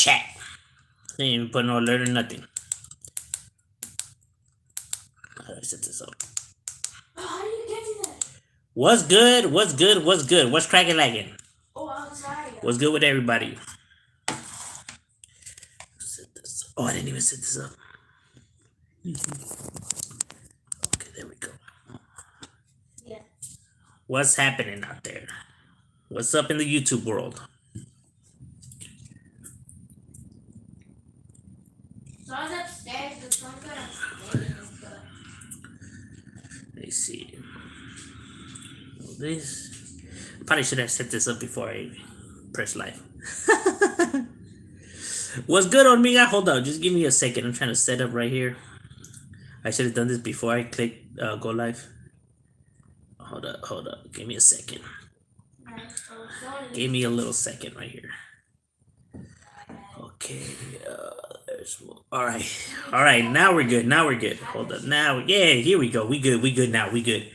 chat. Didn't even put no alert or nothing. How do I set this up? How do you get to that? What's good? What's good? What's good? What's cracking lagging? Oh, outside. What's good with everybody? Set this up. Oh, I didn't even set this up. Okay, there we go. Yeah. What's happening out there? What's up in the YouTube world? So I was upstairs. The phone got upstairs. Let me see. This probably should have set this up before I press live. What's good, Amiga? Hold on, just give me a second. I'm trying to set up right here. I should have done this before I click go live. Hold up. Give me a second. Give me a little second right here. Okay, there's more. All right. Now we're good. Hold up. Now, yeah, here we go. We good now. We good.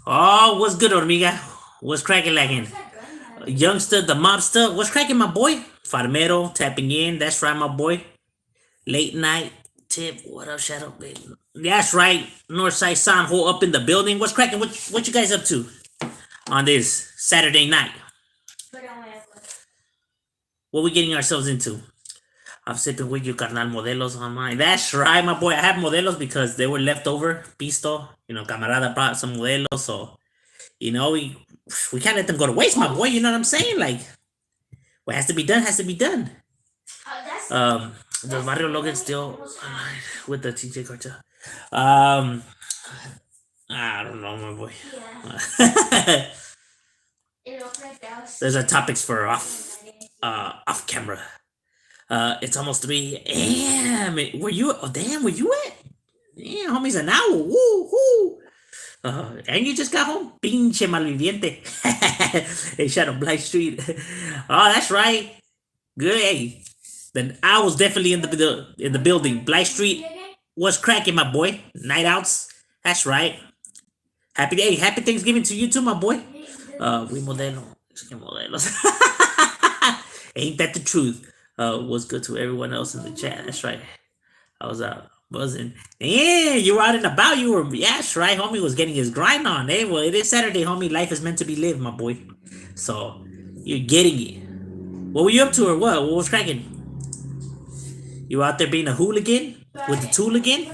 Oh, what's good, Amiga? What's cracking, lagging? Youngster, the mobster. What's cracking, my boy? Farmero tapping in. That's right, my boy. Late night tip. What up, Shadow? That's right. Northside Sanho up in the building. What's cracking? What you guys up to on this Saturday night? What we getting ourselves into? I'm sipping with you, carnal. Modelos on mine. That's right, my boy. I have modelos because they were left over. Pisto. Camarada brought some modelos. So, we can't let them go to waste, my boy. You know what I'm saying? Like, what has to be done has to be done. Does Mario Logan still with the TJ cartel? I don't know, my boy. Yeah. There's a topics for off camera. It's almost 3 a.m. Were you at? Damn, homie's an hour. Woo. And you just got home? Pinche malviviente. Hey, Shadow Black Street. Oh, that's right. Good. Hey, then I was definitely in the building. Black Street. What's cracking, my boy? Night outs. That's right. Happy Thanksgiving to you too, my boy. We modelo. Modelos. Ain't that the truth? What's good to everyone else in the chat? That's right. I was out buzzing. Yeah, you were out and about. Yeah, that's right. Homie was getting his grind on. Hey, well, it is Saturday, homie. Life is meant to be lived, my boy. So you're getting it. What were you up to, or what? What was cracking? You out there being a hooligan with the tool again?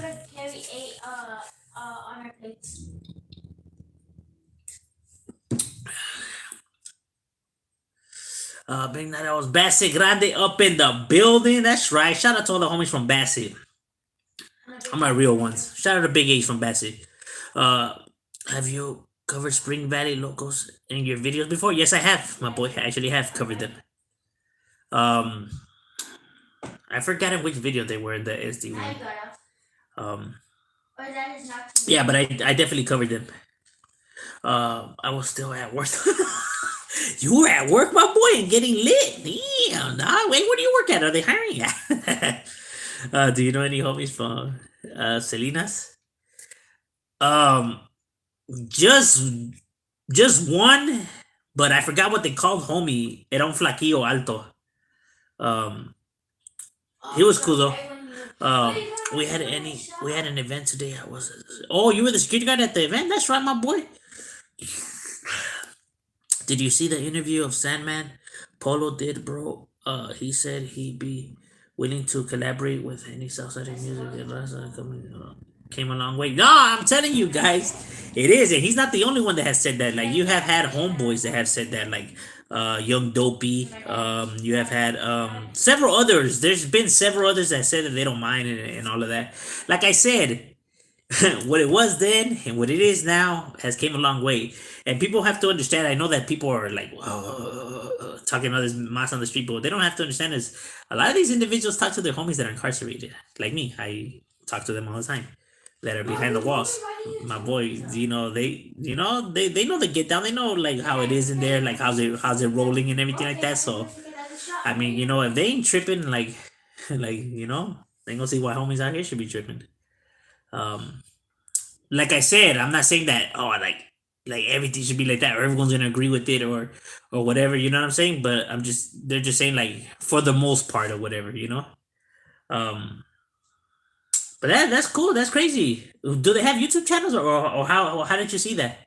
Big night. I was Bassett Grande up in the building. That's right. Shout out to all the homies from Bassett. I'm my real ones. Shout out to Big H from Bassett. Have you covered Spring Valley locals in your videos before? Yes, I have, my boy. I actually have covered them. I forgot in which video they were in the SD one. Yeah, but I definitely covered them. I was still at work. You were at work, my boy, and getting lit. Damn, nah, wait, where do you work at? Are they hiring? Do you know any homies from Salinas? Just one, but I forgot what they called homie. Era un flaquillo alto. He was cool though. We had an event today. You were the security guard at the event? That's right, my boy. Did you see the interview of Sandman? Polo did, bro. He said he'd be willing to collaborate with any Southside music. Came a long way. No, I'm telling you guys, it is, and he's not the only one that has said that. Like, you have had homeboys that have said that, like Young Dopey. You have had several others. There's been several others that said that they don't mind and all of that. Like I said, what it was then and what it is now has came a long way, and people have to understand. I know that people are like talking about this mass on the street, but what they don't have to understand is a lot of these individuals talk to their homies that are incarcerated. Like me, I talk to them all the time, that are behind the walls. My boy, they know the get down. They know like how it is in there, like how's it rolling and everything like that. So I mean, if they ain't tripping, like they ain't gonna see why homies out here should be tripping. Like I said, I'm not saying that like everything should be like that, or everyone's gonna agree with it, or whatever. You know what I'm saying? But they're just saying like for the most part or whatever. Um, but that's cool. That's crazy. Do they have YouTube channels, or how did you see that?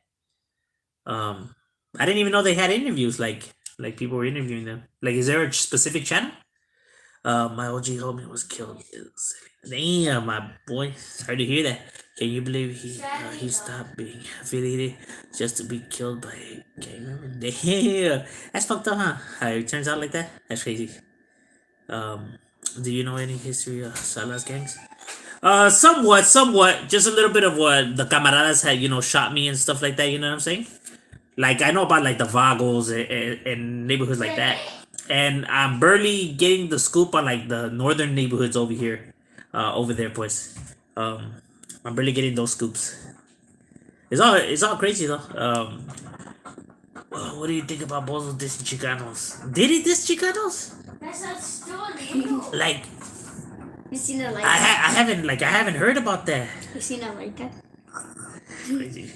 Um, I didn't even know they had interviews. Like people were interviewing them. Like, is there a specific channel? My OG homie was killed. Damn, my boy. Sorry to hear that. Can you believe he stopped being affiliated just to be killed by a gang member? Damn, that's fucked up, huh? How it turns out like that? That's crazy. Um, do you know any history of Salas gangs? Somewhat. Just a little bit of what the camaradas had, shot me and stuff like that. You know what I'm saying? Like, I know about like the Vagos and neighborhoods like that, and I'm barely getting the scoop on like the northern neighborhoods over here, over there, pues. Um, I'm barely getting those scoops. It's all crazy though. What do you think about Bozo dissing Chicanos? Did he diss Chicanos? That's not still illegal. Like, You seen it like I that? haven't heard about that. You seen it like that? Crazy.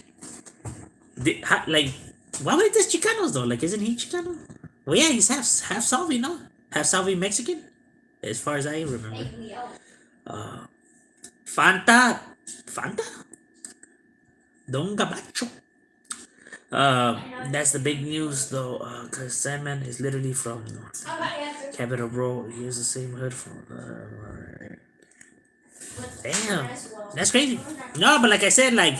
Like, why would he diss Chicanos though? Like, isn't he Chicano? Well, yeah, he's half Salvi, no? Half Salvi Mexican, as far as I remember. Hey, Leo. Fanta, Fanta, Don Gabacho. That's the big news though, cause Sandman is literally from Capitol Bro. He has the same hood from. Damn, that's crazy. No, but like I said, like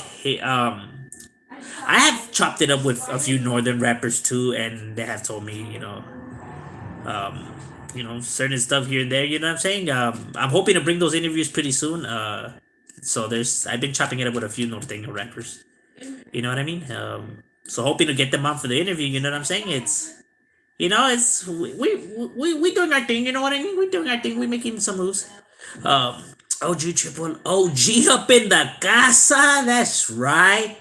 I have chopped it up with a few northern rappers too, and they have told me, certain stuff here and there. You know what I'm saying? I'm hoping to bring those interviews pretty soon. So I've been chopping it up with a few northern rappers. You know what I mean? So hoping to get them on for the interview. You know what I'm saying? It's we doing our thing. You know what I mean? We doing our thing. We making some moves. Um, OG triple OG up in the casa. That's right.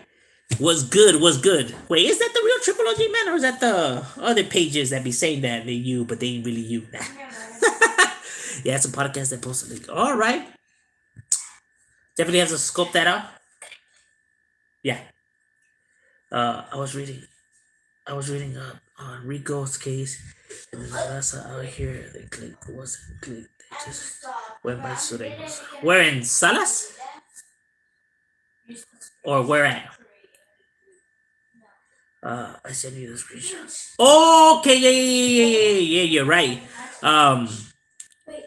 Was good. Was good. Wait, is that the real triple OG man, or is that the other pages that be saying that they you, but they ain't really you? Yeah, it's a podcast that posted like, all right. Definitely have to scope that out. Yeah. I was reading up on Rico's case, and then the last out here they wasn't clicked. They just went by Sureños. Where in Salas? Or where at? I sent you the screenshots. Okay, yeah, you're right.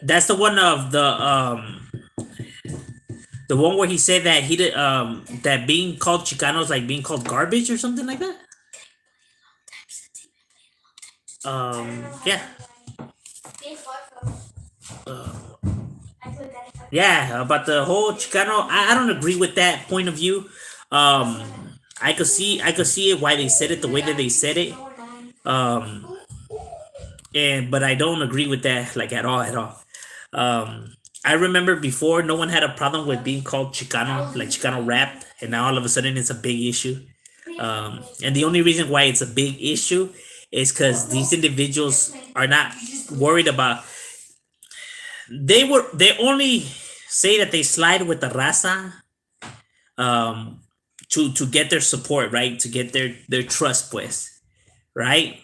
That's the one of the one where he said that he did that being called Chicano is like being called garbage or something like that. Yeah. Uh, yeah, about the whole Chicano, I don't agree with that point of view. Um, I could see it why they said it the way that they said it. Um, and but I don't agree with that like at all. I remember before no one had a problem with being called Chicano, like Chicano rap, and now all of a sudden it's a big issue. And the only reason why it's a big issue is because these individuals are not worried about. They only say that they slide with the raza, um, to get their support, right? To get their trust, pues, right?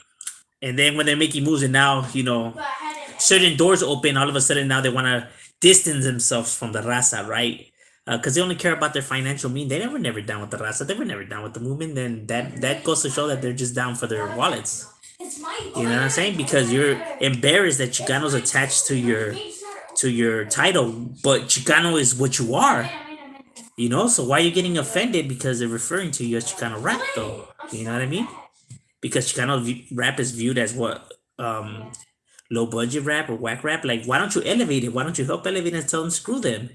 And then when they're making moves, and now certain doors open, all of a sudden now they want to distance themselves from the raza, right? Because they only care about their financial mean. They never down with the raza. They were never down with the movement. Then that goes to show that they're just down for their wallets. You know what I'm saying? Because you're embarrassed that Chicano's attached to your title, but Chicano is what you are. So why are you getting offended because they're referring to you as Chicano rap, though? You know what I mean? Because Chicano rap is viewed as what, low budget rap or whack rap. Like, why don't you elevate it? Why don't you help elevate it and tell them screw them?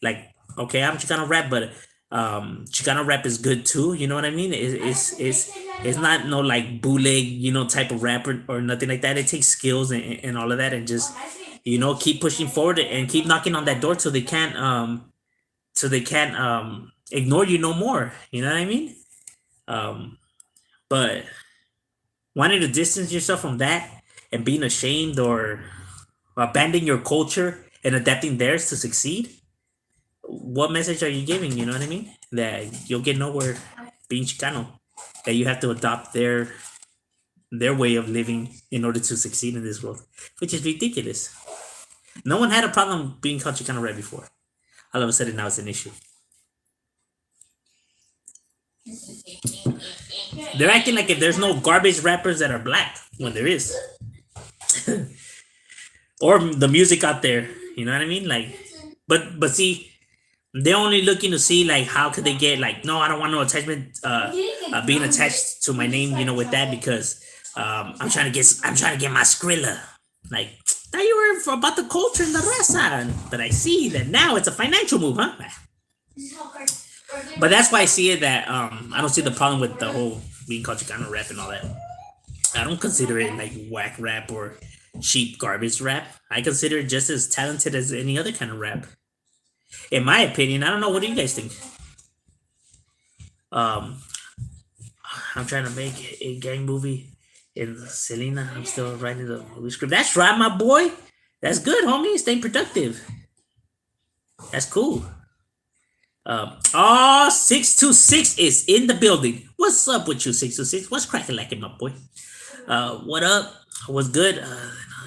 Like, okay, I'm Chicano rap, but Chicano rap is good too. You know what I mean? It's not no like bootleg, type of rap or nothing like that. It takes skills and all of that, and just keep pushing forward and keep knocking on that door till they can't ignore you no more. You know what I mean? But wanting to distance yourself from that and being ashamed or abandoning your culture and adapting theirs to succeed, what message are you giving? You know what I mean? That you'll get nowhere being Chicano. that you have to adopt their way of living in order to succeed in this world, which is ridiculous. No one had a problem being called Chicano rap before. All of a sudden now it's an issue. They're acting like if there's no garbage rappers that are black when there is. Or the music out there, you know what I mean? Like, but see, they're only looking to see like how could they get like no, I don't want no attachment being attached to my name, you know, with that because I'm trying to get my Skrilla. Like, thought you were about the culture and the raza, but I see that now it's a financial move, huh? But that's why I see it that I don't see the problem with the whole being called Chicano rap and all that. I don't consider it like whack rap or cheap garbage rap. I consider it just as talented as any other kind of rap. In my opinion, I don't know. What do you guys think? Um, I'm trying to make a gang movie in Selena. I'm still writing the movie script. That's right, my boy. That's good, homie. Stay productive. That's cool. 626 is in the building. What's up with you, 626? What's cracking like it, my boy? What up? What's good?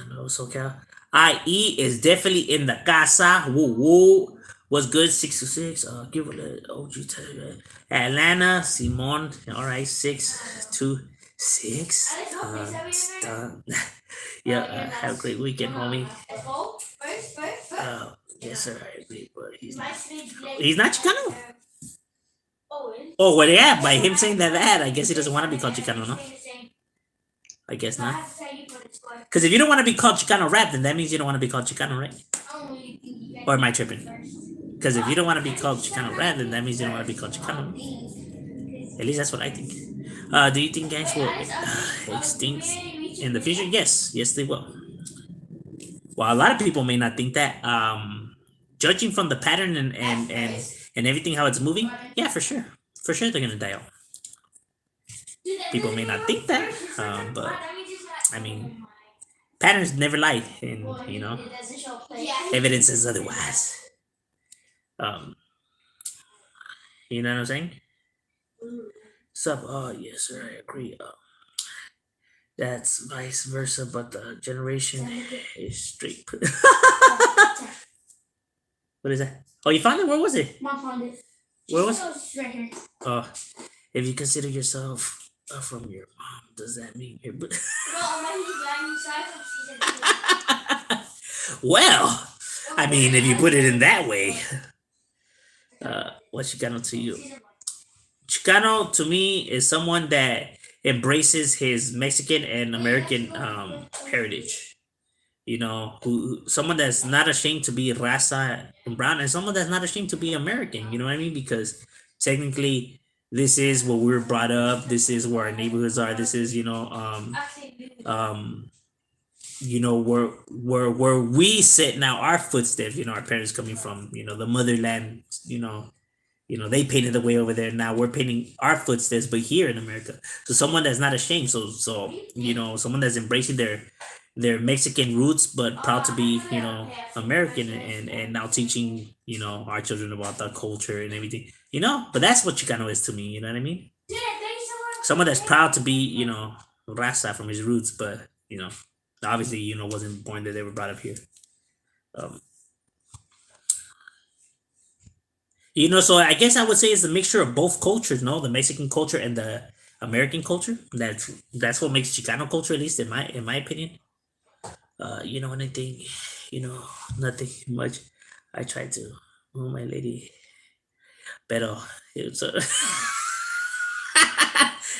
No, SoCal. IE is definitely in the casa. Woo woo. What's good? 626. Give it a OG tag. Atlanta, Simon. All right, 626. Yeah. Have a great weekend, homie. Yes, sir. I agree, but he's not Chicano. Oh, well, yeah. By him saying that, I guess he doesn't want to be called Chicano, no? I guess not. Because if you don't want to be called Chicano rap, then that means you don't want to be called Chicano, right? Or am I tripping? Because if you don't want to be called Chicano rap, then that means you don't want to be called Chicano. At least that's what I think. Do you think gangs will extinct in the future? Yes, they will. Well, a lot of people may not think that. Judging from the pattern and everything how it's moving, yeah, for sure they're gonna die out. People may not think that, but I mean, patterns never lie, and you know, evidence is otherwise. You know what I'm saying? Sup? Oh yes, sir. I agree. That's vice versa, but the generation is straight. What is that? Oh, you found it? Where was it? Mom found it. Where was it? It's right here. Oh, if you consider yourself from your mom, does that mean you're? Well, I mean, if you put it in that way, what's Chicano to you? Chicano to me is someone that embraces his Mexican and American heritage. You know, someone that's not ashamed to be raza and brown, and someone that's not ashamed to be American. You know what I mean? Because technically, this is what we were brought up. This is where our neighborhoods are. This is where we set now our footsteps. You know, our parents coming from the motherland. They painted the way over there. Now we're painting our footsteps, but here in America. So someone that's not ashamed. So someone that's embracing their Mexican roots, but proud to be American and now teaching our children about the culture and everything. But that's what Chicano is to me. You know what I mean? Someone that's proud to be raza from his roots, but obviously wasn't born there. They were brought up here. So I guess I would say it's a mixture of both cultures, no? The Mexican culture and the American culture. That's what makes Chicano culture, at least in my opinion. Anything, nothing much. I tried to move my lady, pero it's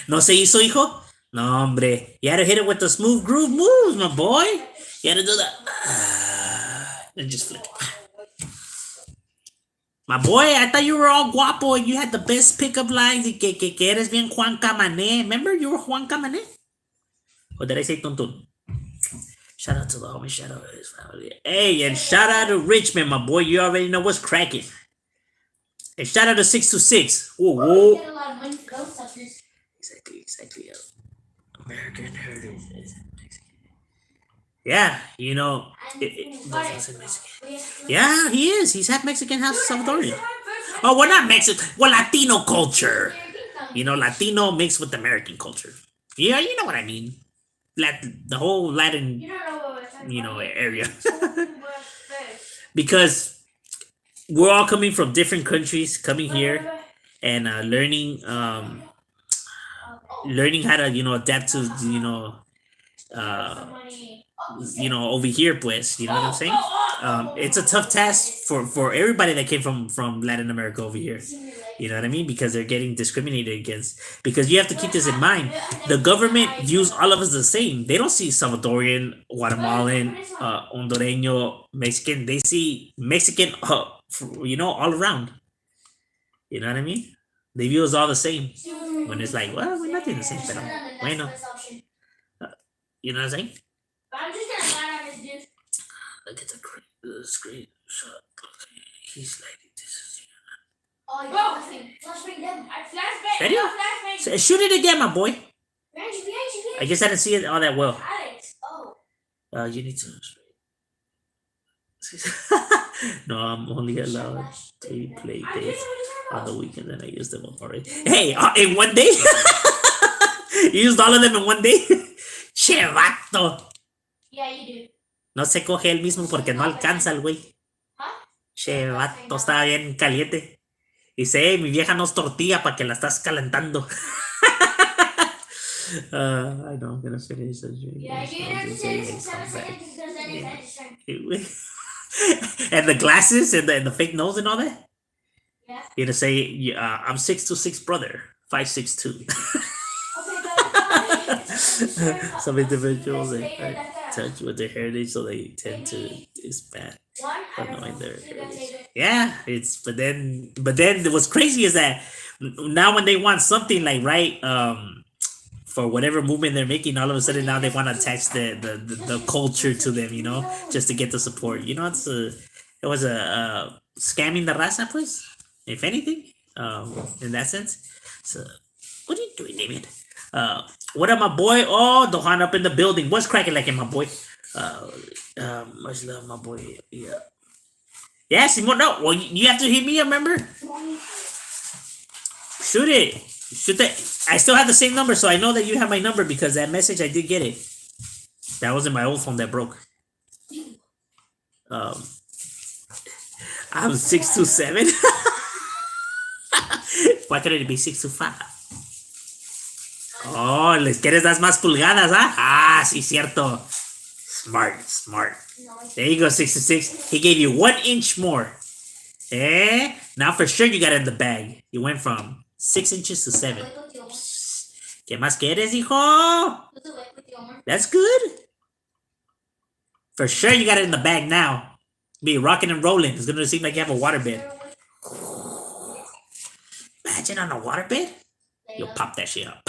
no se hizo, hijo. No, hombre, you had to hit it with the smooth groove moves, my boy. You had to do that and just flick. My boy, I thought you were all guapo and you had the best pickup lines. Y que eres bien Juan Camané. Remember you were Juan Camané? Or did I say Tuntun? Shout out to the homie. Shout out to his family. Hey, and shout out to Richmond, my boy. You already know what's cracking. And shout out to 626. Whoa, whoa. Exactly. American heritage. Yeah, yeah, he is. He's half Mexican, half Salvadorian. Oh, we're not Mexican. We're Latino culture. You know, Latino mixed with American culture. Yeah, you know what I mean. The whole Latin, You don't know what we're talking you know, about. area. Spoken word first. Because we're all coming from different countries, coming Wait, wait, here wait. and learning how to, you know, adapt to, uh, Somebody. over here, pues, you know what I'm saying? It's a tough task for everybody that came from Latin America over here. You know what I mean? Because they're getting discriminated against. Because you have to keep this in mind. The government views all of us the same. They don't see Salvadorian, Guatemalan, Hondureño, Mexican. They see Mexican, you know, all around. You know what I mean? They view us all the same. When it's like, well, we're nothing the same, pero bueno. You know what I'm saying? But I'm just gonna lie on this dude. Look at the screenshot. Okay, he's like, this is. Oh, you flashbang them. I flashbang. Serio? Flashbang. Shoot it again, my boy. Behind you. I guess I didn't see it all that well. Alex. Oh. You need to. No, I'm only allowed 3 play days on the weekend, and I use them up already. Hey, in one day? You used all of them in one day? Che, vato. Yeah, you do. No se coge él mismo porque no alcanza el güey. Huh? Che, vato, estaba bien caliente. Dice, hey, mi vieja no es tortilla para que la estás calentando. I know I'm gonna finish the drink. Yeah, you didn't have to say this in 7 seconds because then his head is turned. And the glasses and the fake nose and all that. Yeah. You're gonna say, I'm 6'6" brother, 5'6". Some individuals are in touch with their heritage, so they tend to disband knowing their heritage. Yeah, but then what's crazy is that now when they want something like for whatever movement they're making, all of a sudden now they want to attach the culture to them, you know, just to get the support. You know, it was a scamming the raza, pues, if anything, in that sense. So, what are you doing, David? What up, my boy? Oh, Dohan up in the building. What's cracking like it, my boy? Much love, my boy. Yeah. Yeah, Simon. No, well, you have to hit me up, remember? Shoot it. Shoot that. I still have the same number, so I know that you have my number because that message, I did get it. That was in my old phone that broke. I'm 6'7". Why couldn't it be 6'5"? Oh, les quieres dar más pulgadas, ¿ah? Ah, sí, cierto. Smart. There you go, 6'6". He gave you 1 inch more. Eh? Now for sure you got it in the bag. You went from 6 inches to 7. ¿Qué más quieres, hijo? That's good. For sure you got it in the bag now. Be rocking and rolling. It's gonna seem like you have a waterbed. Imagine on a waterbed? You'll pop that shit up.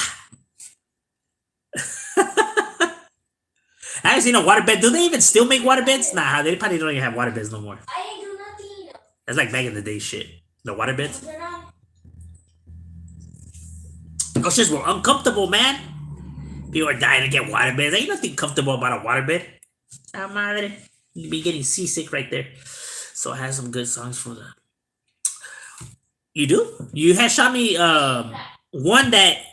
I haven't seen a waterbed. Do they even still make waterbeds? Nah, they probably don't even have waterbeds no more. I ain't do nothing. That's like back in the day shit. The waterbeds. They're not. Those shits were uncomfortable, man. People are dying to get waterbeds. Ain't nothing comfortable about a waterbed. Ah, madre. You'd be getting seasick right there. So I have some good songs for that. You do? You had shot me one that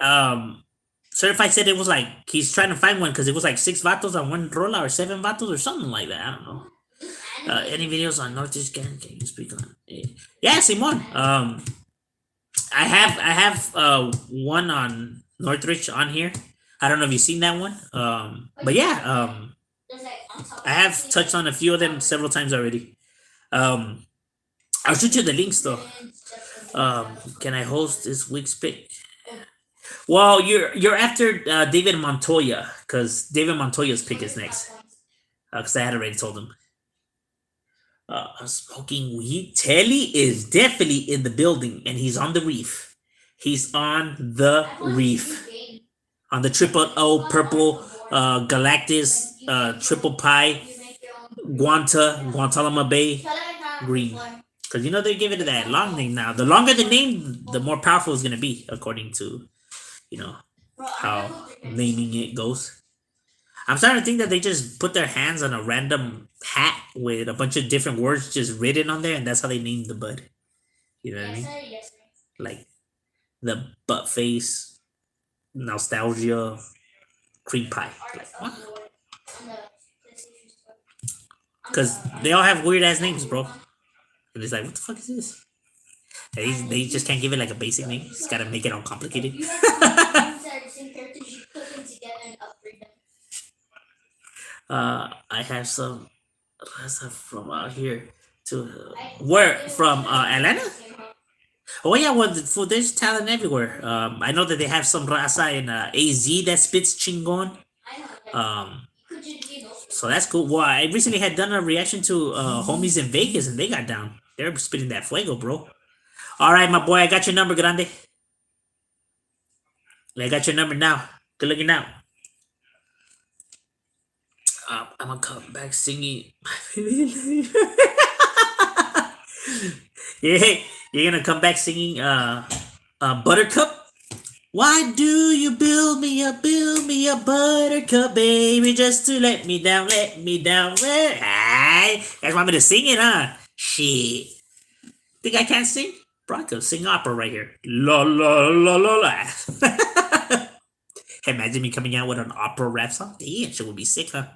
Certified said it was like he's trying to find one because it was like 6 vatos on one rola or 7 vatos or something like that. I don't know. Any videos on Northeast Gang? Can you speak on it? Yeah, Simon. I have one on Northridge on here. I don't know if you've seen that one. But yeah, I have touched on a few of them several times already. I'll shoot you the links though. Can I host this week's pick? Well, you're after David Montoya because David Montoya's pick is next. Because I had already told him. Smoking weed. Telly is definitely in the building, and he's on the reef. He's on the reef. On the triple O purple Galactus triple pie Guantanamo Bay green. Because you know they give it that long name now. The longer the name, the more powerful it's gonna be, according to how naming it goes. I'm starting to think that they just put their hands on a random hat with a bunch of different words just written on there, and that's how they named the bud. You know what I mean? Like the butt face, nostalgia, cream pie. Like what? Because they all have weird ass names, bro. And it's like, what the fuck is this? They just can't give it like a basic name. Just gotta make it all complicated. I have some from out here to where from Atlanta. Oh yeah, well, there's talent everywhere. I know that they have some raza in AZ that spits chingon. Um, so that's cool. Well, I recently had done a reaction to homies in Vegas, and they got down. They're spitting that fuego, bro. All right, my boy, I got your number, Grande. I got your number now. Good looking out. I'm gonna come back singing. Yeah, you're gonna come back singing Buttercup. Why do you build me a buttercup, baby, just to let me down, let me down? Hey, you guys want me to sing it, huh? Shit. Think I can't sing? Bro, I could sing opera right here. La la la la la. Imagine me coming out with an opera rap song. Damn, shit would be sick, huh?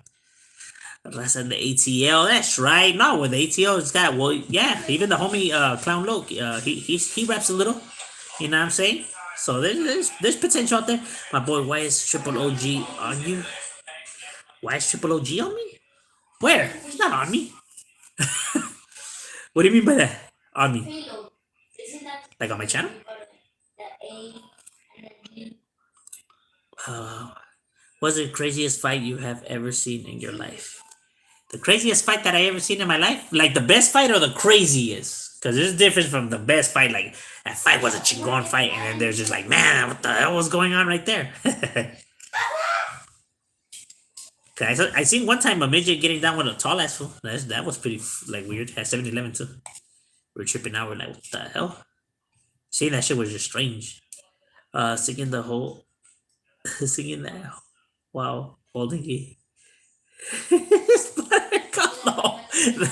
That's in the ATL. That's right. No, with the ATL, it's got yeah. Even the homie Clown Loke, he raps a little. You know what I'm saying? So there's potential out there. My boy, why is Triple OG on you? Why is Triple OG on me? Where? It's not on me. What do you mean by that? On me? Like on my channel? What's the craziest fight you have ever seen in your life? The craziest fight that I ever seen in my life? Like the best fight or the craziest? Because there's a difference from the best fight. Like that fight was a chingon fight, and then there's just like, man, what the hell was going on right there? Okay, I seen one time a midget getting down with a tall ass fool. That was pretty like weird. At 7-Eleven too. We were tripping out. We're like, what the hell? Seeing that shit was just strange. Singing the whole, singing that. Wow, holding it. No,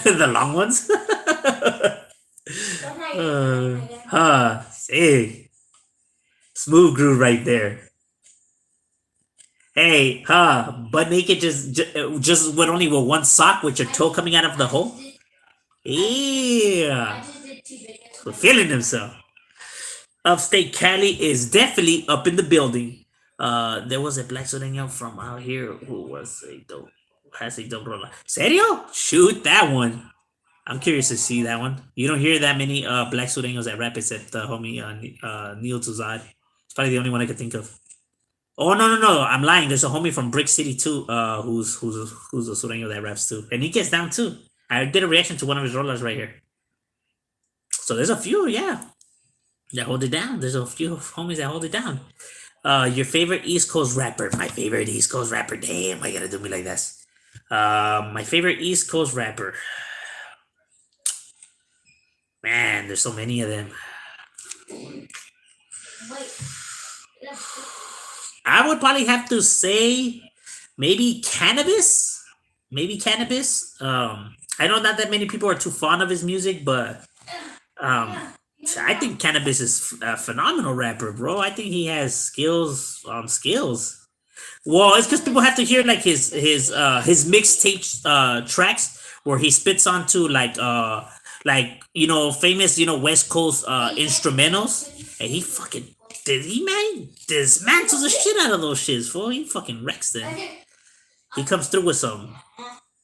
the long ones. Hey, smooth groove right there. Hey, butt naked, just with only with one sock with your toe coming out of the hole. Yeah, feeling himself. Upstate Cali is definitely up in the building. There was a black Sureño from out here who was a dope, has a dope rola. Serio? Shoot that one. I'm curious to see that one. You don't hear that many black Sureños that rap except homie Neil Tuzad. It's probably the only one I could think of. Oh no! I'm lying. There's a homie from Brick City too, who's a Sureño that raps too, and he gets down too. I did a reaction to one of his rollers right here. So there's a few, yeah, that hold it down. There's a few homies that hold it down. Your favorite East Coast rapper? My favorite East Coast rapper. Damn, why you gotta do me like this? My favorite East Coast rapper. Man, there's so many of them. I would probably have to say maybe cannabis. Maybe cannabis. I know not that many people are too fond of his music, but I think cannabis is a phenomenal rapper, bro. I think he has skills on skills. Well, it's because people have to hear like his mixtape tracks where he spits onto like famous West Coast instrumentals, and he fucking dismantles the shit out of those shits, fool. He fucking wrecks them. He comes through with some.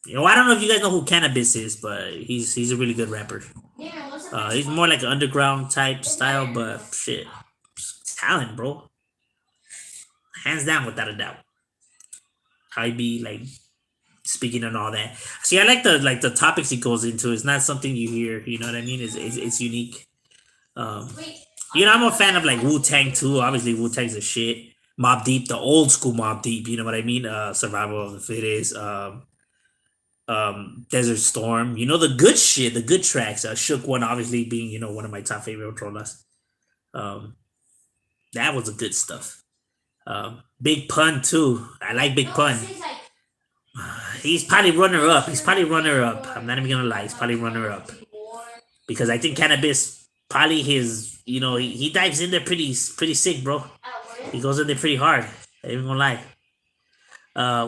I don't know if you guys know who Cannabis is, but he's a really good rapper. He's more like an underground type style, but shit, talent, bro. Hands down, without a doubt. How he be like speaking and all that. See, I like the topics he goes into. It's not something you hear. You know what I mean? It's unique. I'm a fan of like Wu Tang too. Obviously, Wu Tang's a shit. Mob Deep, the old school Mob Deep. You know what I mean? Survival of the Fittest. Desert Storm. The good shit, the good tracks. Shook One, obviously being one of my top favorite trollers. That was the good stuff. Big Pun too. I like Big Pun. He's probably runner up. I'm not even gonna lie. He's probably runner up because I think Cannabis probably his, he dives in there pretty sick, bro. He goes in there pretty hard. I ain't gonna lie.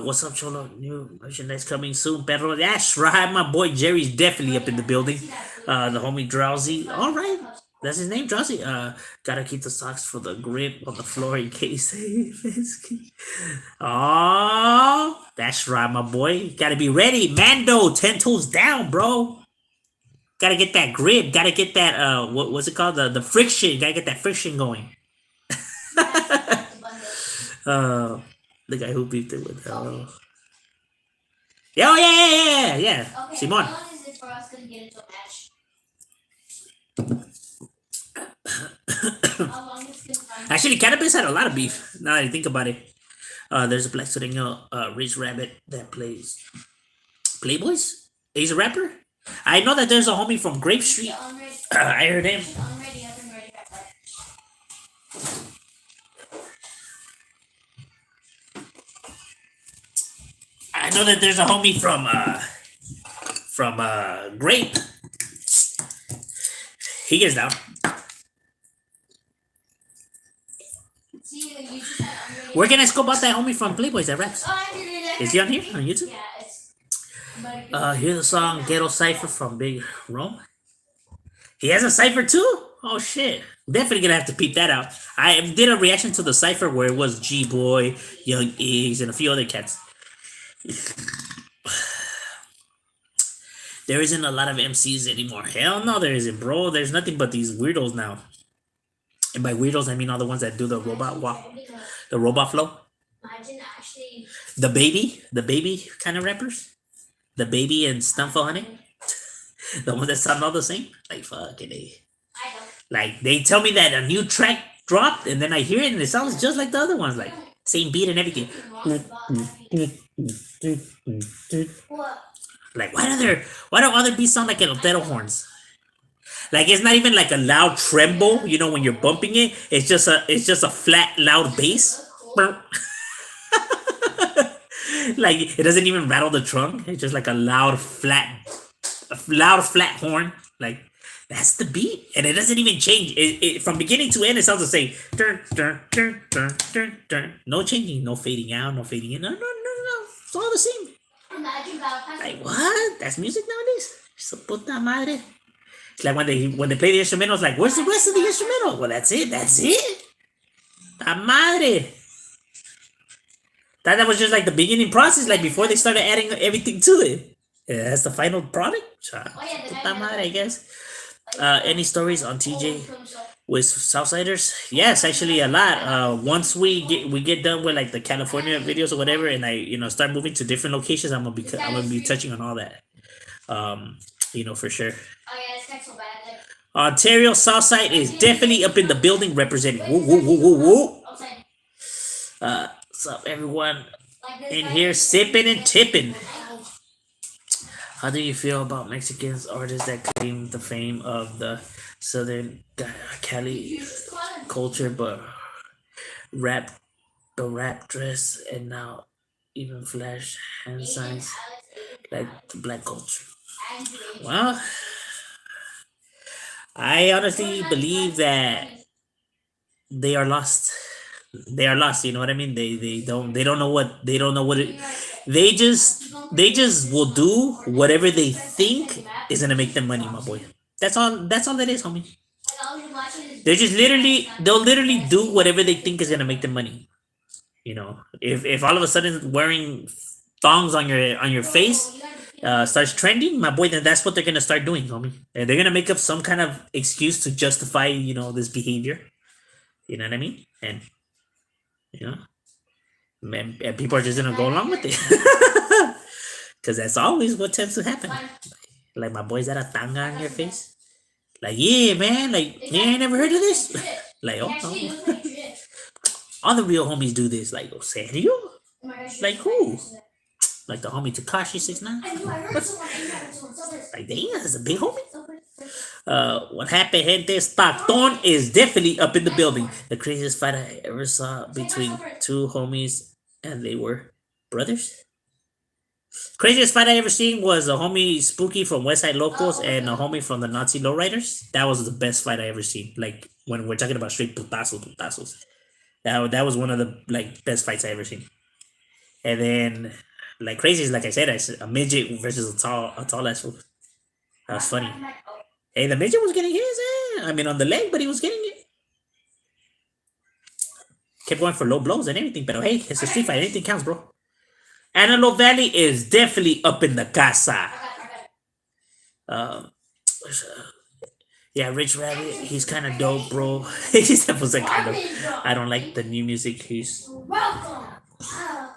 What's up, Cholo? New merchandise coming soon, Pedro. That's right, my boy Jerry's definitely up in the building. The homie Drowsy. All right, that's his name, Drowsy. Gotta keep the socks for the grip on the floor in case. Oh, that's right, my boy. Gotta be ready, Mando. 10 toes down, bro. Gotta get that grip. Gotta get that. What's it called? The friction. Gotta get that friction going. The guy who beat it with. Yeah, oh, yeah. Okay, Simon. how long is it for us to get into a match? How long is it gonna Actually, Cannabis had a lot of beef. Now that I think about it. There's a Black Sureño, Rich Rabbit that plays Playboys. He's a rapper. I know that there's a homie from Grape Street. I heard him. Unready, I've been ready. I know that there's a homie from Grape. He gets down. See, you just said unready. Where can I scope out that homie from Playboys that raps? Oh, I did it. Is he on here on YouTube? Yeah, it's. Here's a song Ghetto Cypher from Big Rome. He has a cipher too? Oh shit. Definitely gonna have to peep that out. I did a reaction to the cipher where it was G Boy, Young Iggs, and a few other cats. There isn't a lot of MCs anymore. Hell no, there isn't, bro. There's nothing but these weirdos now. And by weirdos, I mean all the ones that do the robot walk, the robot flow. Imagine actually. The baby kind of rappers. The baby and Stunful Honey. The ones that sound all the same. Like fucking A. I know. Like they tell me that a new track dropped, and then I hear it and it sounds just like the other ones, like same beat and everything. What? Like why do other beats sound like elotero horns? Like it's not even like a loud tremble, when you're bumping it. It's just a flat, loud bass. Like it doesn't even rattle the trunk. It's just like a loud, flat horn. Like that's the beat, and it doesn't even change. It from beginning to end, it sounds the same. No changing, no fading out, no fading in. No. It's all the same. Imagine Valentine's. Like what? That's music nowadays. Su puta madre. It's like when they play the instrumental, it's like, where's the rest of the instrumental? Well, that's it. Ta madre. That was just like the beginning process, like before they started adding everything to it. Yeah, that's the final product. Puta madre, I guess. Any stories on TJ with Southsiders? Yes, actually a lot. Once we get done with like the California videos or whatever, and I start moving to different locations, I'm gonna be touching on all that. For sure. Oh yeah, it's not so bad. Ontario Southside is definitely up in the building representing. Woo. Outside. What's up, everyone Like this in guy. here sipping and tipping? How do you feel about Mexicans artists that claim the fame of the Southern Cali culture, but rap dress and now even flash hand signs like the black culture? Well, I honestly believe that they are lost. They are lost. You know what I mean? They don't know what it. They just will do whatever they think is gonna make them money, my boy. That's all that is, homie. They'll literally do whatever they think is gonna make them money. If all of a sudden wearing thongs on your face starts trending, my boy, then that's what they're gonna start doing, homie. And they're gonna make up some kind of excuse to justify, this behavior. You know what I mean? And man, and people are just gonna go along with it, because that's always what tends to happen. Like my boys that a tanga on your face. Like yeah, man. Like you ain't never heard of this. Like oh, all the real homies do this. Like oh, serio? Like who? Like the homie Takashi 69. Like damn, that's a big homie. What happened, gente? Stockton is definitely up in the building. The craziest fight I ever saw between two homies, and they were brothers. Craziest fight I ever seen was a homie Spooky from West Side Locals and a homie from the Nazi Lowriders. That was the best fight I ever seen. Like when we're talking about straight putazos, putazos. That was one of the like best fights I ever seen. And then like crazy is like I said, a midget versus a tall ass fool. That was funny. Hey, the midget was getting his. I mean, on the leg, but he was getting it. Kept going for low blows and everything. But hey, it's a street fight. Anything counts, bro. Antelope Valley is definitely up in the casa. Um, yeah, Rich Rabbit, he's kind of dope, bro. He's was like kind of. I don't like the new music. He's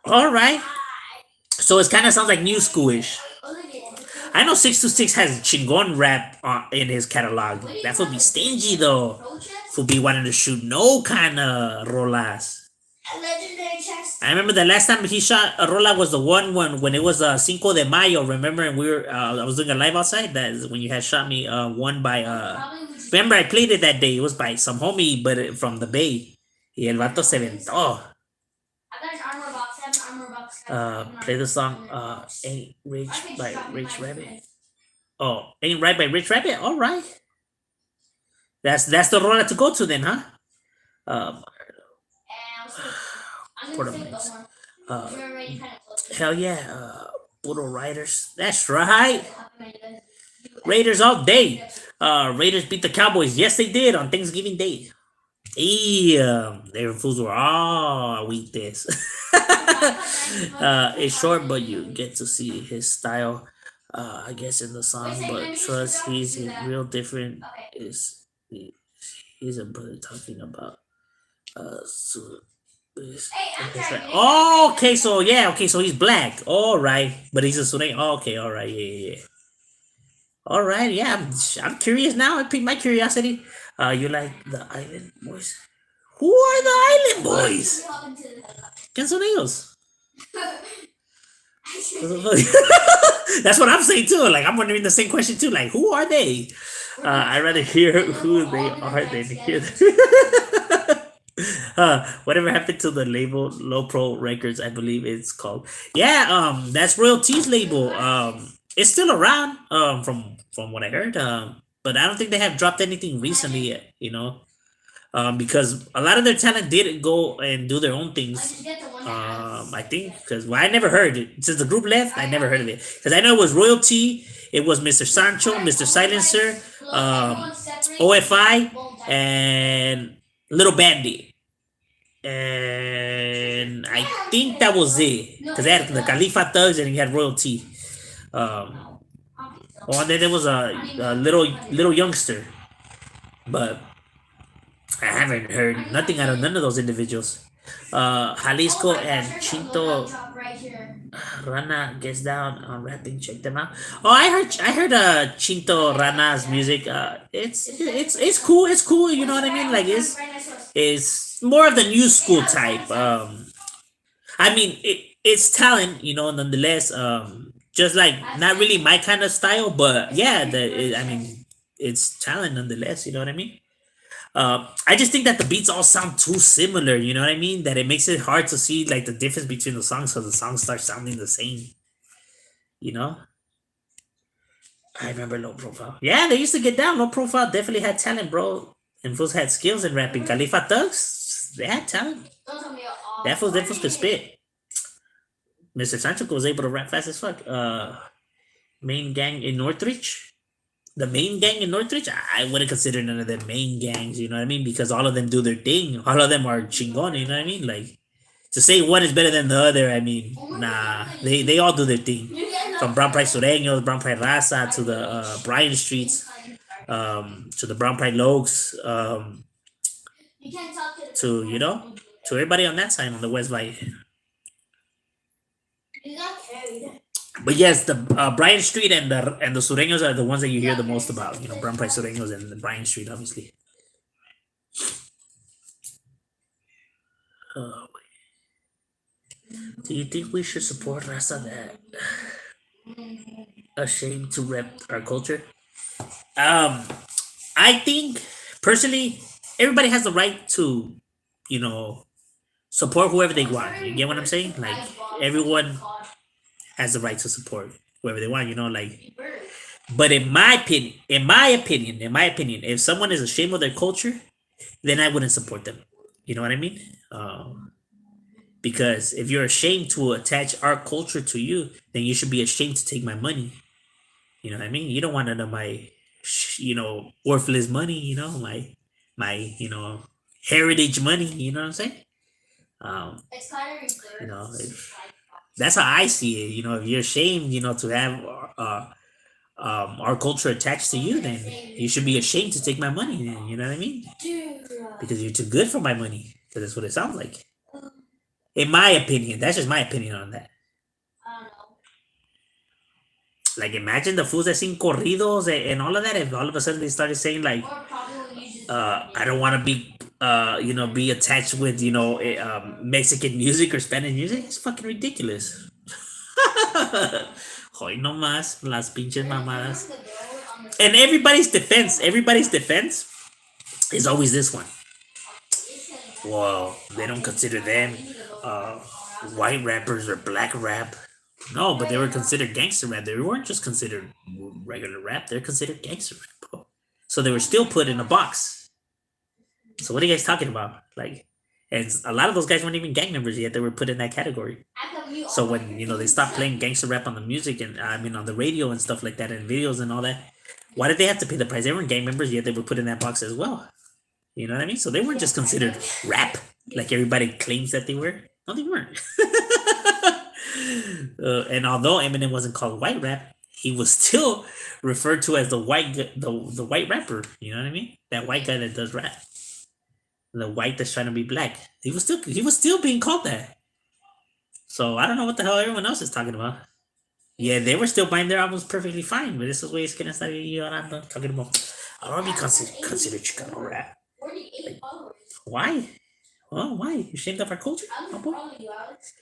all right. So it kind of sounds like new schoolish. I know 626 has chingon rap in his catalog. That would be stingy though. Would be wanting to shoot no kind of rolas. I remember the last time he shot a rola was the one when it was Cinco de Mayo. Remember, and we were I was doing a live outside. That is when you had shot me one by Remember, I played it that day. It was by some homie, but from the Bay. Y el vato se ventó. Play the song Ain't Rich by Rich Rabbit. Oh, Ain't Right by Rich Rabbit? Alright. That's the rola to go to then, huh? Um for the mix. Uh hell yeah, Puro Riders. That's right. Raiders all day. Raiders beat the Cowboys. Yes, they did on Thanksgiving Day. Their fools were all weak this. It's short, but you get to see his style, I guess, in the song. But trust, he's real different. Is he's a brother talking about so this. Oh, okay, so yeah, okay, so he's black. All right, but he's a Sudan. Oh, okay, all right, yeah. All right, yeah, I'm curious now. I piqued my curiosity. You like the Island Boys? Who are the Island Boys? ¿Quién son ellos? That's what I'm saying too. Like I'm wondering the same question too. Like who are they? I'd rather hear who they are than hear them. Whatever happened to the label Low Pro Records? I believe it's called. Yeah, that's Royal T's label. It's still around. From what I heard. But I don't think they have dropped anything recently yet. Because a lot of their talent did go and do their own things. I think because I never heard it since the group left. I never heard of it because I know it was Royalty. It was Mr. Sancho, Mr. Silencer, OFI, and Little Bandit. And I think that was it because they had the Khalifa Thugs and you had Royalty. And then there was a little youngster, but I haven't heard nothing out of none of those individuals. Jalisco and Chinto Rana gets down on rapping. Check them out. Oh, I heard Chinto Rana's music. It's cool. It's cool. You know what I mean? Like it's more of the new school type. I mean it's talent. Nonetheless. Just like not really my kind of style, but yeah, I mean it's talent nonetheless. You know what I mean? I just think that the beats all sound too similar. You know what I mean? That it makes it hard to see like the difference between the songs, so the songs start sounding the same. You know? I remember Low Profile. Yeah, they used to get down. Low Profile definitely had talent, bro. And fools had skills in rapping. Khalifa Thugs, they had talent. That fools could spit. Mr. Sancho was able to rap fast as fuck. Main gang in Northridge. The main gang in Northridge, I wouldn't consider none of them main gangs, you know what I mean? Because all of them do their thing. All of them are chingon, you know what I mean? Like, to say one is better than the other, I mean, nah. They all do their thing. From Brown Pride Sureños, Brown Pride Raza, to the Bryan Streets, to the Brown Pride Lokes, to everybody on that side, on the West Valley. But yes, the Bryan Street and the Sureños are the ones that you hear the most about. Brown Pride Sureños and the Bryan Street, obviously. Oh, do you think we should support Raza that ashamed to rep our culture? I think personally, everybody has the right to, support whoever they want. You get what I'm saying? Like everyone has the right to support whoever they want. Like. But in my opinion, if someone is ashamed of their culture, then I wouldn't support them. You know what I mean? Because if you're ashamed to attach our culture to you, then you should be ashamed to take my money. You know what I mean? You don't want none of my, worthless money. My heritage money. You know what I'm saying? Um, It's kind of you know, reverse. that's how I see it. If you're ashamed, to have our culture attached to you, then you should be ashamed to take my money. Then, you know what I mean? Because you're too good for my money. Because that's what it sounds like. In my opinion, that's just my opinion on that. I don't know. Like, imagine the fools that sing corridos and all of that. If all of a sudden they started saying like, Or probably when you just. I don't want to be attached with Mexican music or Spanish music. It's fucking ridiculous. Hoy no más las pinches mamadas. And everybody's defense is always this one. Well, they don't consider them white rappers or black rap. No, but they were considered gangster rap. They weren't just considered regular rap. They're considered gangster rap, bro. So they were still put in a box. So what are you guys talking about? Like, and a lot of those guys weren't even gang members yet. They were put in that category. So when they stopped playing gangster rap on the music and on the radio and stuff like that and videos and all that, why did they have to pay the price? They weren't gang members yet. They were put in that box as well. You know what I mean? So they weren't just considered rap like everybody claims that they were. No, they weren't. And although Eminem wasn't called white rap, he was still referred to as the white rapper. You know what I mean? That white guy that does rap, the white that's trying to be black. He was still being called that. So I don't know what the hell everyone else is talking about. Yeah, they were still buying their albums perfectly fine, but this is where it's gonna start talking about. I don't want to be considered Chicano rap. Like, why? Well, why? You shamed up our culture? I'm calling you, Alex.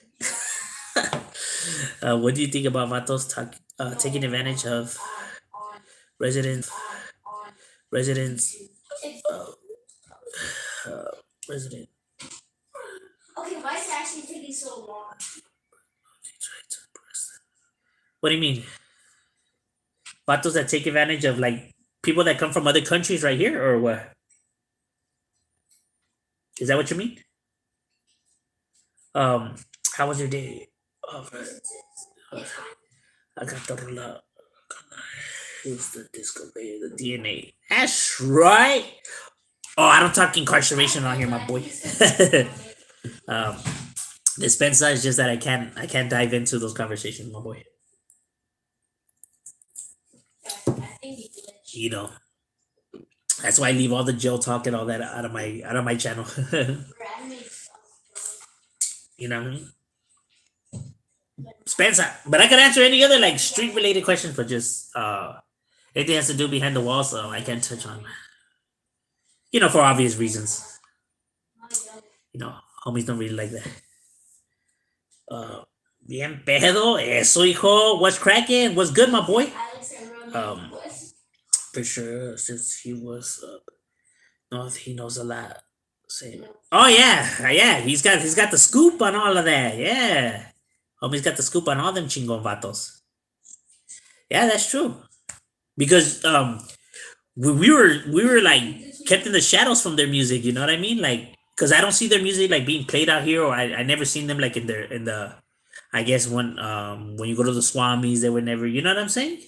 What do you think about Vatos taking advantage of residents? Residents. Uh, resident. Okay, why is it actually taking so long? What do you mean? Vatos that take advantage of like people that come from other countries right here, or what? Is that what you mean? How was your day? I got the rola. Here's the disco layer, the DNA. That's right. Oh, I don't talk incarceration on here, my boy. Dispensa is just that I can't dive into those conversations, my boy. You know. That's why I leave all the jail talk and all that out of my channel. You know what I mean? Spencer. But I could answer any other like street related questions, but just anything has to do behind the wall, so I can't touch on. For obvious reasons. Homies don't really like that. Bien pedo, eso hijo. What's cracking? What's good, my boy? For sure, since he was he knows a lot. Oh yeah. He's got the scoop on all of that. Yeah, homie's got the scoop on all them chingon vatos. Yeah, that's true. Because we were like kept in the shadows from their music. You know what I mean? Like, because I don't see their music like being played out here, or I never seen them like in the. I guess when you go to the Swamis, they were never. You know what I'm saying?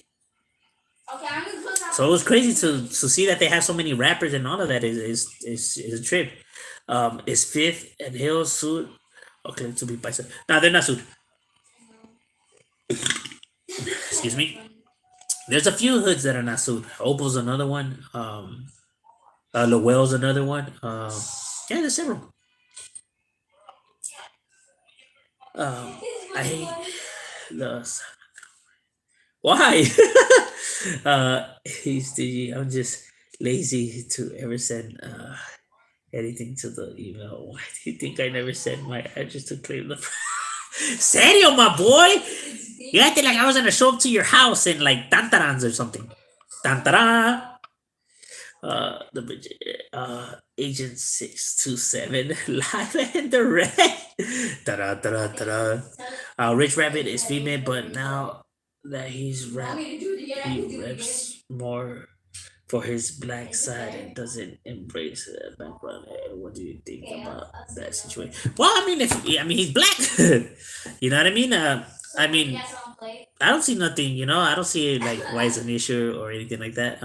Okay, I'm gonna put that. So it was crazy to see that they have so many rappers and all of that is a trip. Is Fifth and Hill sued? Okay, to be paisa. No, they're not sued. Excuse me. There's a few hoods that are not sued. Opal's another one. Lowell's another one. Yeah, there's several. I hate the. Why? He's stingy. I'm just lazy to ever send anything to the email. Why do you think I never send my address to claim the? Serio, my boy? You acted like I was gonna show up to your house in like Tantarans or something. Tantara. Agent 627 live and direct. Ta-da, ta-da, ta-da. Rich Rabbit is female, but now that he reps more for his black side and doesn't embrace the background. What do you think about that situation? Well, I mean, he's black. You know what I mean? I mean, I don't see nothing. I don't see like why it's an issue or anything like that.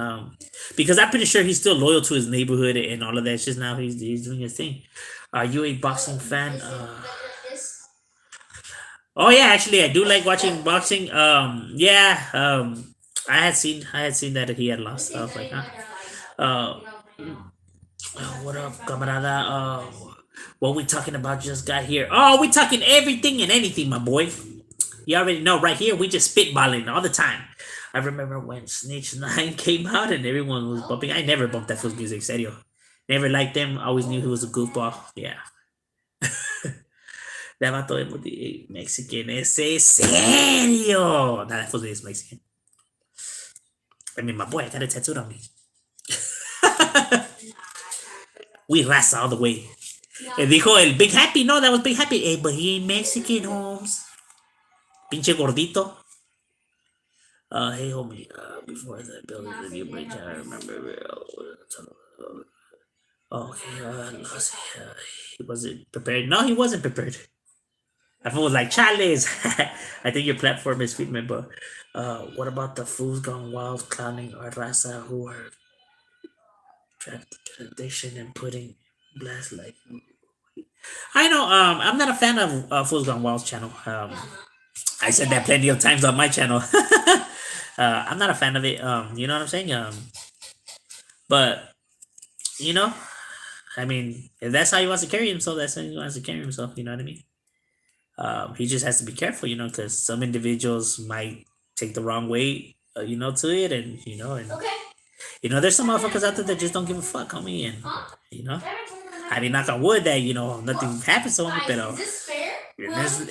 Because I'm pretty sure he's still loyal to his neighborhood and all of that. It's just now he's doing his thing. Are you a boxing fan? Oh yeah, actually, I do like watching boxing. Yeah. I had seen that he had lost. I was like, huh. Uh, what up, camarada? What we talking about just got here. Oh, we talking everything and anything, my boy. You already know, right here, we just spitballing all the time. I remember when Snitch 9 came out and everyone was bumping. I never bumped that fool's music, serio. Never liked him. Always knew he was a goofball. Yeah. That vato de Mexican. Ese serio. Nah, that fool is Mexican. I mean, my boy, I got a tattooed on me. We raza all the way. Dijo el Big Happy. No, that was Big Happy. Hey, but he ain't Mexican, Holmes. Pinche gordito. Hey, homie. Before the building the new bridge, I remember. Okay, let's see. He wasn't prepared. No, he wasn't prepared. I was like, Chales. I think your platform is treatment, but what about the fools gone wild clowning our raza who are trapped in addiction and putting blast like I know. I'm not a fan of Fools Gone Wild's channel. I said that plenty of times on my channel. I'm not a fan of it. You know what I'm saying? But you know, I mean, if that's how he wants to carry himself, that's how he wants to carry himself. You know what I mean? He just has to be careful, because some individuals might take the wrong way, to it, and there's some motherfuckers out there that just don't give a fuck, homie, and I mean, knock on wood that nothing happens to homie, but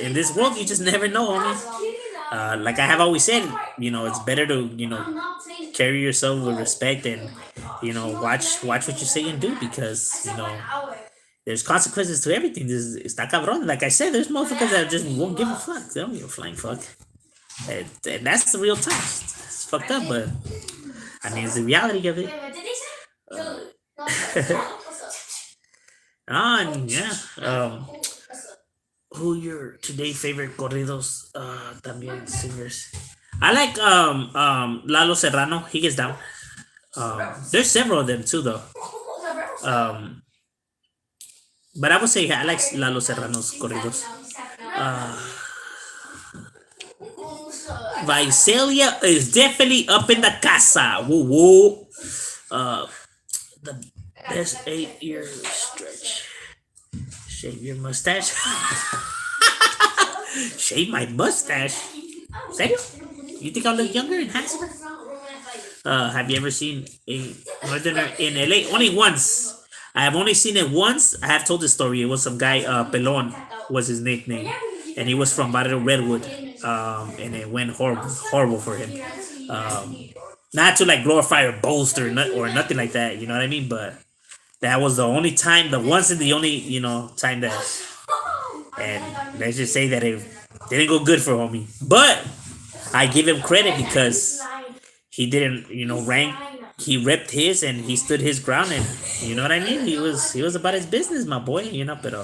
in this world, you just never know, homie. Like I have always said, it's better to carry yourself with respect and watch what you say and do because there's consequences to everything. This está cabrón. Like I said, there's motherfuckers that just won't give a fuck. They don't give a flying fuck. And that's the real time. It's fucked up, but I mean, it's the reality of it. And yeah. Who your today favorite corridos también singers? I like Lalo Serrano. He gets down. There's several of them too, though. But I would say I like Lalo Serrano's corridos. Visalia is definitely up in the casa. Woo woo. The best 8-year stretch. Shave your mustache. Shave my mustache. Serio? You think I look younger and handsome? Have you ever seen a northerner in LA? Only once. I have only seen it once. I have told the story. It was some guy, Pelon was his nickname. And he was from Barrio Redwood. And it went horrible for him. Not to like glorify or boast or nothing like that. You know what I mean? But that was the only time, the once and the only, time that. And let's just say that it didn't go good for homie. But I give him credit because he didn't, rank. He ripped his and he stood his ground, and you know what I mean. He was about his business, my boy. But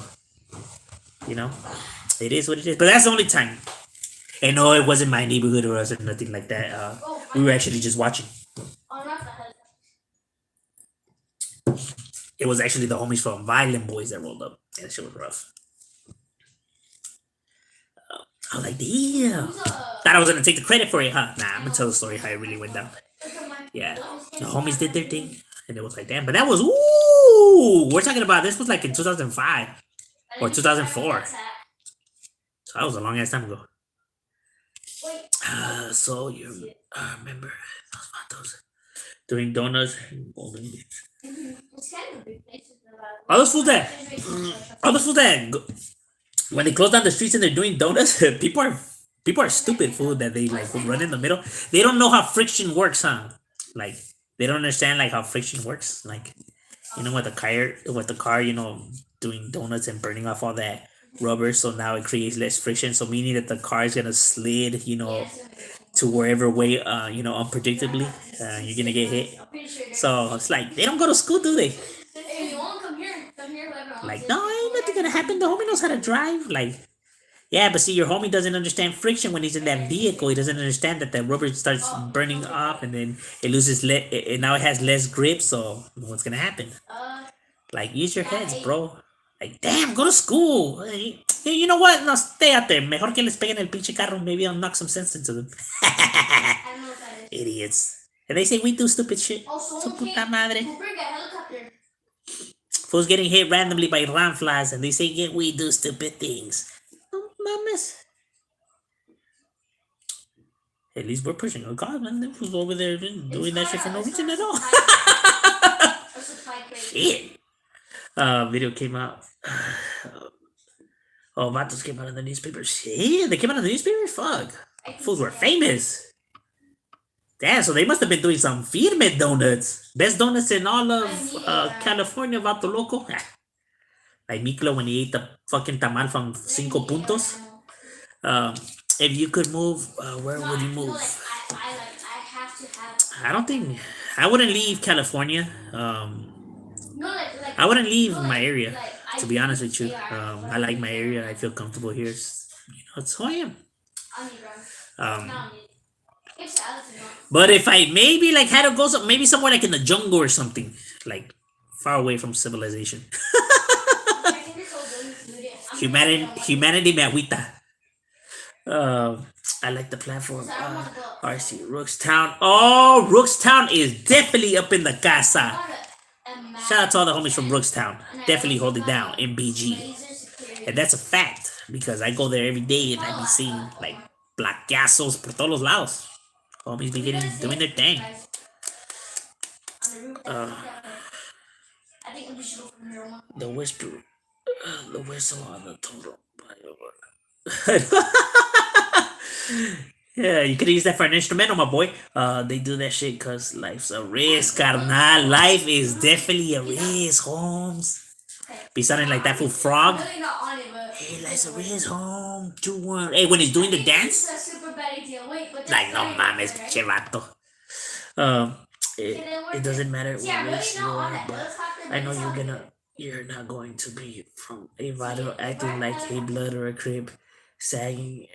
it is what it is. But that's the only time. And no, it wasn't my neighborhood or nothing like that. We were actually just watching. It was actually the homies from Violent Boys that rolled up. Yeah, that shit was rough. I was like, damn. Thought I was gonna take the credit for it, huh? Nah, I'm gonna tell the story how it really went down. Yeah, the homies did their thing, and it was like, damn. But that was we're talking about this was like in 2005 or 2004. So that was a long ass time ago. So you remember those doing donuts and Golden Beach. All those fools that when they close down the streets and they're doing donuts, people are stupid, fool, that they like run in the middle. They don't know how friction works, huh? Like They don't understand like how friction works. Like, with the car, doing donuts and burning off all that rubber, so now it creates less friction. So meaning that the car is gonna slid, to wherever way, unpredictably, you're gonna get hit. So it's like they don't go to school, do they? Hey, you want to come here? Come here, whoever wants Like, it. no, ain't nothing gonna happen. The homie knows how to drive. Like, yeah, but see, your homie doesn't understand friction when he's in that vehicle. He doesn't understand that the rubber starts burning up, and then it loses now it has less grip. So what's gonna happen? Like, use your heads, bro. Like, damn, go to school. Hey, you know what? No, stay out there. Mejor que les peguen el pinche carro. Maybe I'll knock some sense into them. I don't know what that is. Idiots. And they say we do stupid shit. Oh, Su someone puta came madre. to bring a helicopter. Fools getting hit randomly by ramflies, and they say, yeah, we do stupid things. Oh, mamas. At least we're pushing a car, man. They was over there doing that shit for no reason at all. Shit. Video came out. Oh, vatos came out in the newspapers. Yeah, they came out in the newspapers? Fuck. Fools were famous. Damn, so they must have been doing some firme donuts. Best donuts in all of California, vato loco. Like Miklo when he ate the fucking tamal from Cinco Puntos. If you could move, where would you move? I have to have. I don't think I wouldn't leave California. No, like. I wouldn't leave my area. To be honest with you, I like my area. I feel comfortable here. It's who I am. But if I maybe like had to go maybe somewhere like in the jungle or something, like far away from civilization. Humanity me agüita. I like the platform. RC Rookstown. Oh, Rookstown is definitely up in the casa. Shout out to all the homies from Rookstown. Definitely hold it down in BG. And that's a fact because I go there every day and I be seeing like plaqueazos por todos los lados. Homies be doing their thing. The whistle on the total. Yeah, you could use that for an instrumental, my boy. They do that shit because life's a risk, carnal. Life is definitely a risk, Holmes. Be sounding like that fool frog. Hey, life's a risk, home. 2-1. Hey, when he's doing the dance, like, no mames, pinche vato. It doesn't matter what race you are, but I know you're not going to be from a vato acting like a blood or a crib, sagging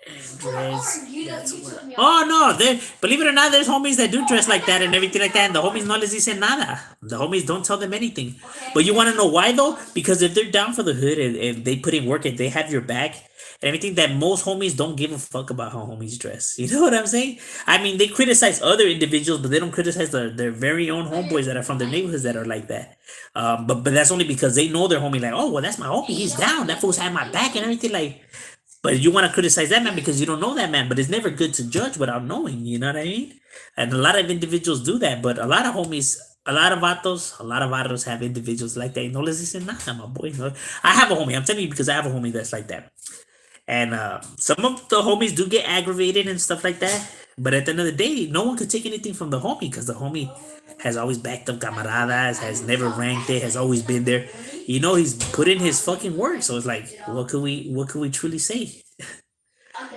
and dress. That's what. Oh no, believe it or not, there's homies that do dress like that and everything like that, and the homies no les dicen nada. The homies don't tell them anything. But you want to know why though? Because if they're down for the hood and they put in work and they have your back and everything, that most homies don't give a fuck about how homies dress. You know what I'm saying? I mean, they criticize other individuals, but they don't criticize their very own homeboys that are from their neighborhoods that are like that. But that's only because they know their homie. Like, oh well, that's my homie. He's down. That fool's had my back and everything. Like. But you want to criticize that man because you don't know that man. But it's never good to judge without knowing. You know what I mean? And a lot of individuals do that. But a lot of homies, a lot of vatos have individuals like that. No les dicen nada, my boy. No. I have a homie. I'm telling you because I have a homie that's like that. And some of the homies do get aggravated and stuff like that. But at the end of the day, no one could take anything from the homie because the homie has always backed up camaradas, has never ranked it, has always been there. You know, he's put in his fucking work. So it's like, what could we truly say?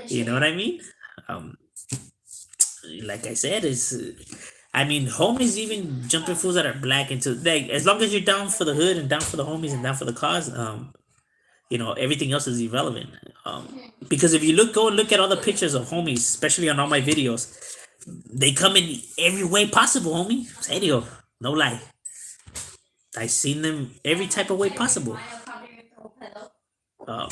You know what I mean? Like I said, homies even jumping fools that are black into like as long as you're down for the hood and down for the homies and down for the cause, everything else is irrelevant. Because if you go and look at all the pictures of homies, especially on all my videos, they come in every way possible, homie. Serio, no lie. I've seen them every type of way possible. I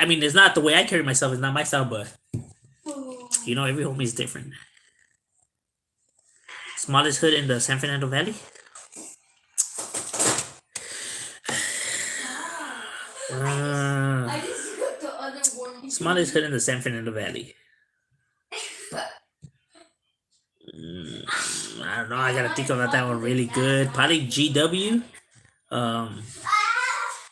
mean, it's not the way I carry myself. It's not my style, but every homie is different. Smallest hood in the San Fernando Valley. Smallest hood in the San Fernando Valley. I don't know. I gotta think about that one really good. Probably GW.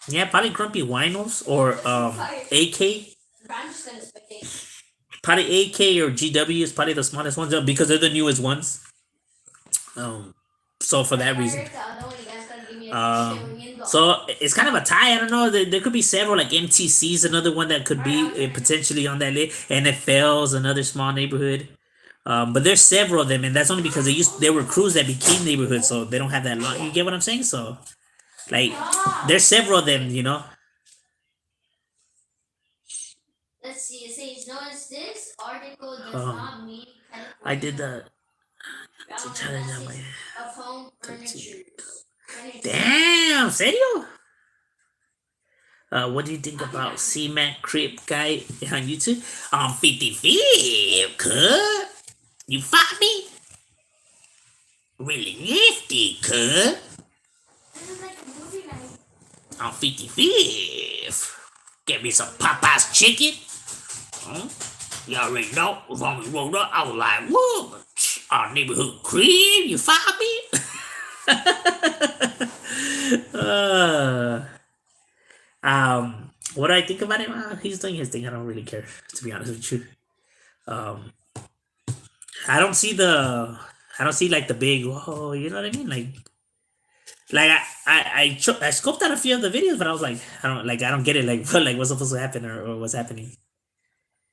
Yeah, probably Grumpy Winos or AK. I'm just gonna spectate. Probably AK or GW is probably the smartest ones because they're the newest ones. Um, so for that I reason. heard the other one, you guys gotta give me a Um, trillion dollars. so it's kind of a tie. I don't know. There could be several. Like MTC's another one that could be potentially on that list. NFL's another small neighborhood. But there's several of them, and that's only because there were crews that became neighborhoods, so they don't have that long. You get what I'm saying? So like there's several of them. You know. Let's see, it says, notice this article does Um, not mean I did California that to challenge on my of home 13. furniture. Damn, serio? What do you think about C-Mac Crip guy on YouTube? On 55, cuz. You fought me? Really nifty, cuz. This is like a movie night. On 55th. Get me some Popeye's chicken. Huh? You already know. When we rolled up, I was like, whoa, our neighborhood crib, you fought me? What do I think about him? He's doing his thing. I don't really care, to be honest with you. Um, I don't see like the big. Whoa, you know what I mean? I scoped out a few of the videos, but I was like, I don't get it. Like, like what's supposed to happen or what's happening?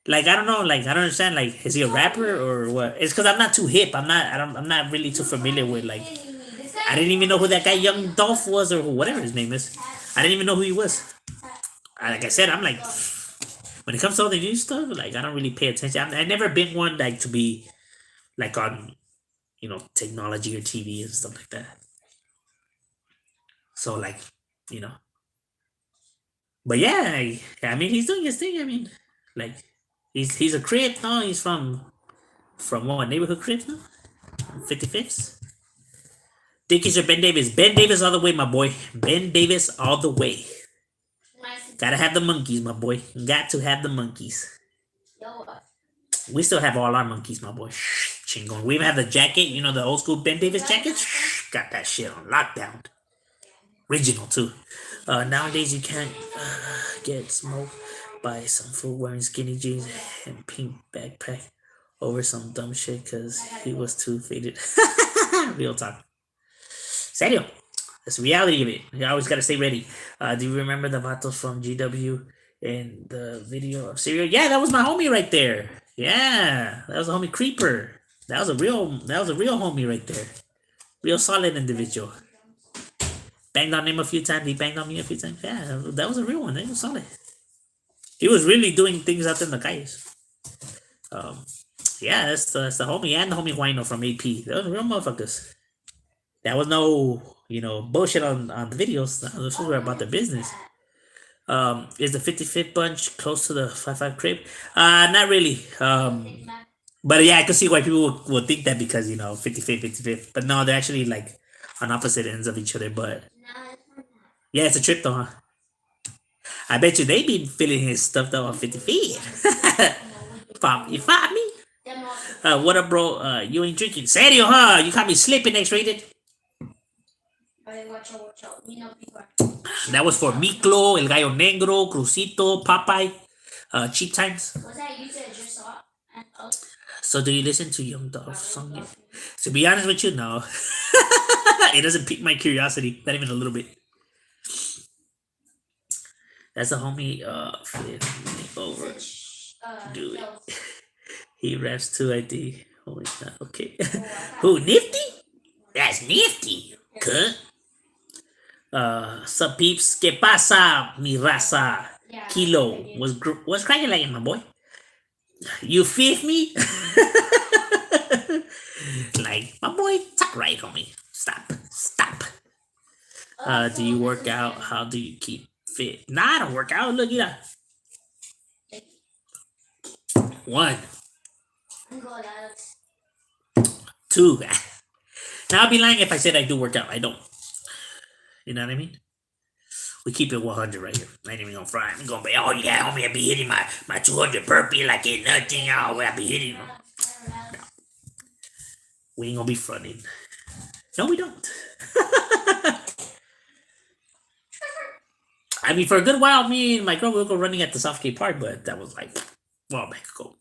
Like, I don't know. Like, I don't understand. Like, is he a rapper or what? It's because I'm not too hip. I'm not really too familiar with like. I didn't even know who that guy Young Dolph was or whatever his name is. I didn't even know who he was. Like I said, I'm like, when it comes to all the new stuff, like I don't really pay attention. I've never been one like to be like on, technology or TV and stuff like that. So like, you know, but yeah, I mean, he's doing his thing. I mean, like, he's a crip. No, he's from what neighborhood crib? No, 55th. Think he's your Ben Davis. Ben Davis all the way, my boy. Ben Davis all the way. Gotta have the monkeys, my boy. Got to have the monkeys. We still have all our monkeys, my boy. Chingon. We even have the jacket, the old school Ben Davis jacket. Got that shit on lockdown. Original too. Nowadays you can't get smoked by some fool wearing skinny jeans and pink backpack over some dumb shit because he was too faded. Real talk. Serio. That's the reality of it. You always gotta stay ready. Do you remember the vatos from GW in the video of Serial? Yeah, that was my homie right there. Yeah, that was a homie Creeper. That was a real homie right there. Real solid individual. Banged on him a few times. He banged on me a few times. Yeah, that was a real one. That was solid. He was really doing things out in the guys. Yeah, that's the homie and the homie Wino from AP. Those real motherfuckers. That was no, bullshit on the videos. No, this was about the business. Is the 55th bunch close to the 5-5 crib? Not really. But yeah, I can see why people would think that because 55th, 55th. But no, they're actually like on opposite ends of each other. But yeah, it's a trip though, huh? I bet you they be feeling his stuff though on 55th. You fought me? What up, bro? You ain't drinking. Serio, huh? You caught me slipping, X-rated. Watch out. We know people. That was for Miklo, El Gallo Negro, Crucito, Popeye, Cheap Times. Was that you that just saw it? So do you listen to Young Dolph's song yet? To be honest with you, no. It doesn't pique my curiosity, not even a little bit. That's a homie, flip me over. Do it. He raps too, I think. Holy God, okay. Who, Nifty? That's Nifty. Cut. Sup peeps, que pasa, mi raza? Kilo, what's cracking like it, my boy? You fifth me? Like, my boy, talk right, homie. Stop. Do you work out? How do you keep fit? Nah, I don't work out. Look at that. 1. 2. Now I'd be lying if I said I do work out. I don't. You know what I mean? We keep it 100 right here. I ain't even gonna fry. I'm gonna be, oh yeah, homie, I be hitting my 200 burpee like it's nothing. Oh, I be hitting them. No. We ain't gonna be fronting. No, we don't. I mean, for a good while, me and my girl would go running at the Southgate Park, but that was like, well, back ago.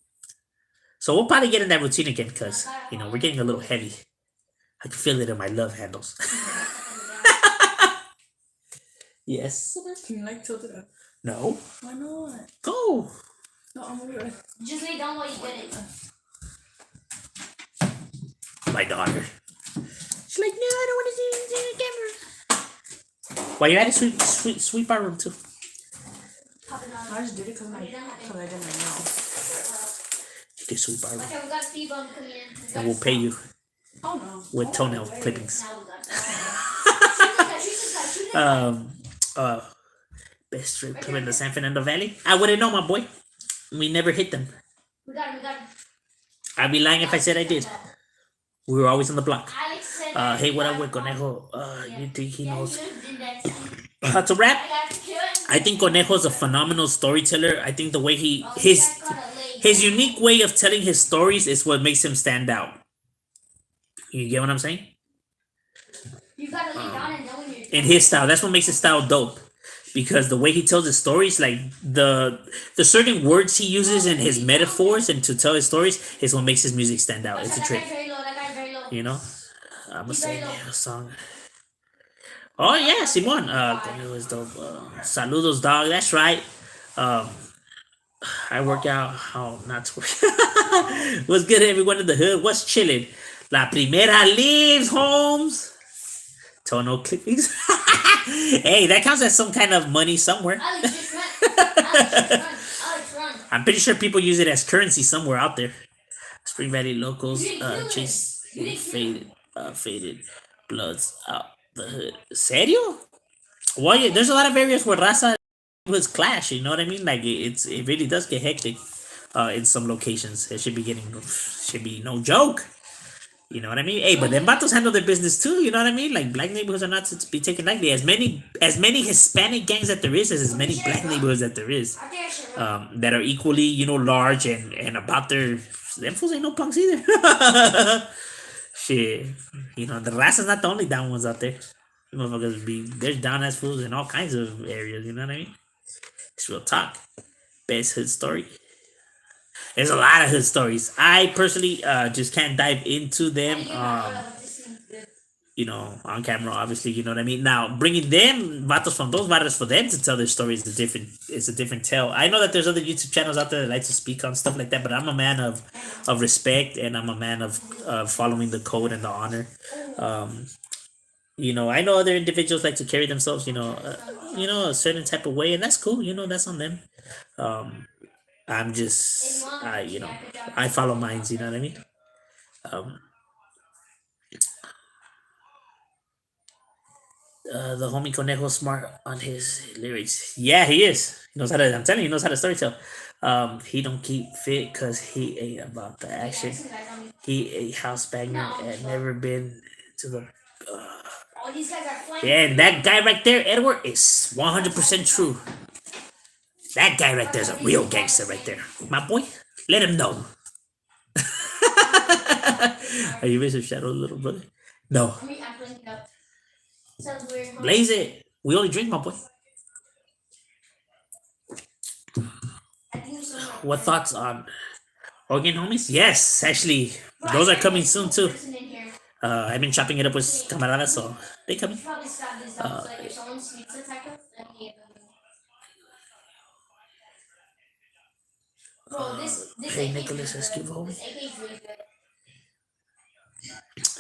So we'll probably get in that routine again because, we're getting a little heavy. I can feel it in my love handles. Yes. Can you like tilt it up? No. Why not? Go. No, I'm over it. Just lay down while you get it. My daughter. She's like, no, I don't want to see the camera. Why you had to sweep our room too? Pop it on. I just did it because I did my mouth. You can sweep our room. Okay, we got speed bump coming in. And we'll pay you Oh no. with toenail clippings. Now we got shoot this guy. Best strip club in the San Fernando Valley. I wouldn't know, my boy. We never hit them. We got him. I'd be lying if I said I did. We were always on the block. Alex said Hey, what up with Conejo? You think he knows he lived in that how to rap? I got to kill him. I think Conejo's a phenomenal storyteller. I think the way his unique way of telling his stories is what makes him stand out. You get what I'm saying? You gotta lay down and know when you're In his style, that's what makes his style dope. Because the way he tells his stories, like the certain words he uses in his metaphors and to tell his stories, is what makes his music stand out. It's a trick, That guy's very low. you know. I'm gonna sing a song. Oh yeah, Simon. Conejo is dope. Saludos, dog. That's right. I work out how not to work. What's good, everyone in the hood? What's chilling? La primera leaves, Holmes. Tono clippings. Hey, that counts as some kind of money somewhere. Alex, just run. Alex, run. I'm pretty sure people use it as currency somewhere out there. Spring Valley locals chase faded bloods out the hood. Serio? Well, yeah, there's a lot of areas where raza neighborhoods clash. You know what I mean? Like it really does get hectic. In some locations, it should be no joke. You know what I mean? Hey, but them vatos handle their business too. You know what I mean? Like black neighborhoods are not to be taken lightly. As many Hispanic gangs that there is, as many black neighborhoods that there is, I think I should run. that are equally, large and about their. Them fools ain't no punks either. Shit, the raza's not the only down ones out there. Motherfuckers there's down ass fools in all kinds of areas. You know what I mean? It's real talk. Best hood story. There's a lot of hood stories. I personally just can't dive into them. On camera, obviously, you know what I mean. Now, bringing them vatos from those vatos for them to tell their stories is a different tell. I know that there's other YouTube channels out there that like to speak on stuff like that, but I'm a man of respect, and I'm a man of following the code and the honor. I know other individuals like to carry themselves, a certain type of way, and that's cool. That's on them. I'm just, I follow mines. You know what I mean? The homie Conejo smart on his lyrics. Yeah, he is. He knows how to. I'm telling you, he knows how to storytell. He don't keep fit cause he ain't about the action. He a house banger and never been to the. All these guys are flying. Yeah, and that guy right there, Edward, is 100% true. That guy right there is a real gangster right there. My boy, let him know. Are you Mr. Shadow, little brother? No. I'm blinking up. Sounds weird. Blaze it. We only drink, my boy. I think there's some What thoughts on organ homies? Yes, actually, those are coming soon too. person in here. I've been chopping it up with camaradas, so they coming. You probably stop this up. So like if someone sweeps attack us, then he Bro, this Hey, AK Nicholas is really good. Esquivel. This AK is really good.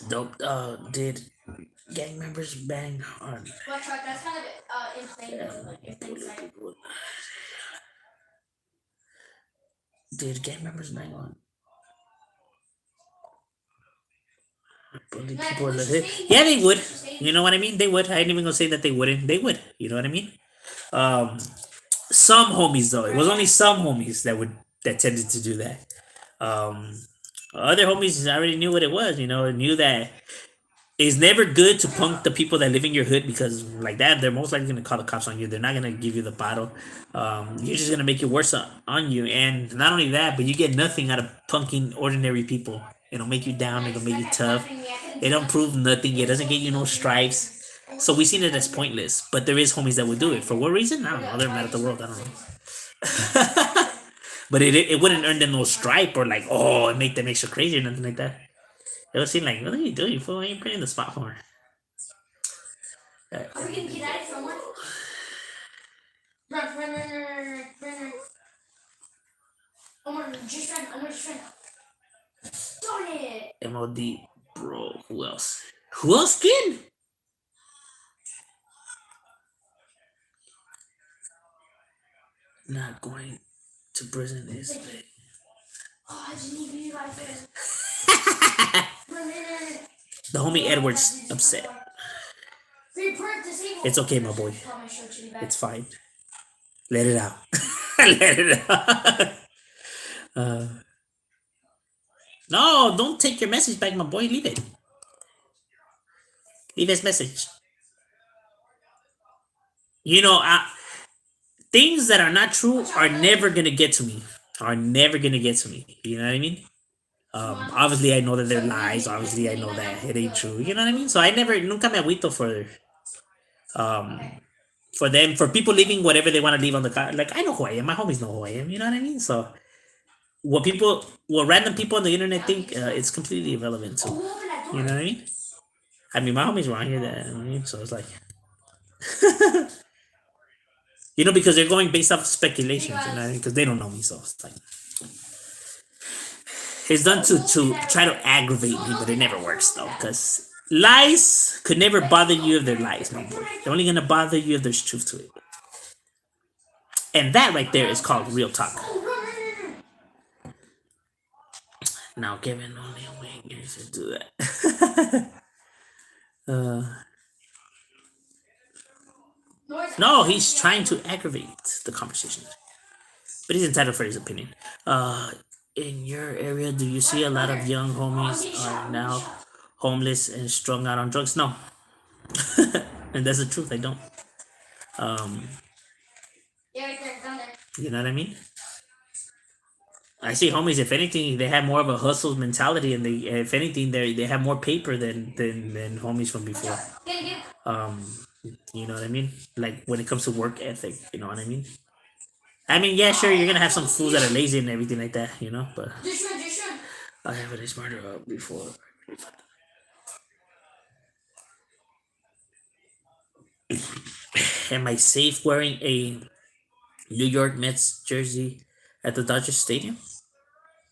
Dope. Did gang members bang on? But truck, that's kind of insane though. Like if they say Did gang members bang on? Bully Like, people in the what's hood? your saying? Yeah, they would. What's your saying? You know what I mean? They would. I ain't even gonna say that they wouldn't. They would. You know what I mean? Some homies though. It was only some homies that tended to do that. Other homies already knew what it was. Knew that it's never good to punk the people that live in your hood because like that they're most likely gonna call the cops on you. They're not gonna give you the bottle. You're just gonna make it worse on you. And not only that, but you get nothing out of punking ordinary people. It'll make you down. It'll make you tough. It don't prove nothing. It doesn't get you no stripes. So we seen it as pointless. But there is homies that would do it. For what reason? I don't know. They're mad at the world. I don't know. But it wouldn't earn them no stripe or like, oh, make them extra crazy or nothing like that. It would seem like, what are you doing, fool? Why are you putting the spot for? Are we gonna get at it from one? Run. Omar, just run. Darn it! M.O.D. Bro, who else? Who else, kid? Not going to prison is big. Oh, I just need you guys. Run. The homie Edward's upset. Report disabled. It's okay, my boy. Tell my show to be back. It's fine. Let it out. Let it out. No, don't take your message back, my boy. Leave it. Leave his message. You know, things that are not true are never gonna get to me. Are never gonna get to me. You know what I mean? Obviously, I know that they're lies. Obviously, I know that it ain't true. You know what I mean? So I never, nunca me agüito for them, for people leaving whatever they want to leave on the car. Like, I know who I am. My homies know who I am. You know what I mean? So what random people on the internet think, it's completely irrelevant to. You know what I mean? I mean, my homies around here that, I mean, so it's like, you know, because they're going based off speculations, you know, because they don't know me, so it's like, it's done to try to aggravate me, but it never works though, because lies could never bother you if they're lies, my boy. They're only gonna bother you if there's truth to it, and that right there is called real talk. Now, Kevin only wingers to do that. No, he's trying to aggravate the conversation, but he's entitled for his opinion. In your area, do you see a lot of young homies are now homeless and strung out on drugs? No, and that's the truth. I don't. Yeah, right there, down there. You know what I mean? I see homies. If anything, they have more of a hustle mentality, and if anything, they have more paper than homies from before. Get. You know what I mean? Like when it comes to work ethic, you know what I mean? I mean, yeah, sure, you're gonna have some fools that are lazy and everything like that, you know, but Just run. I have it smarter before. Am I safe wearing a New York Mets jersey at the Dodger Stadium?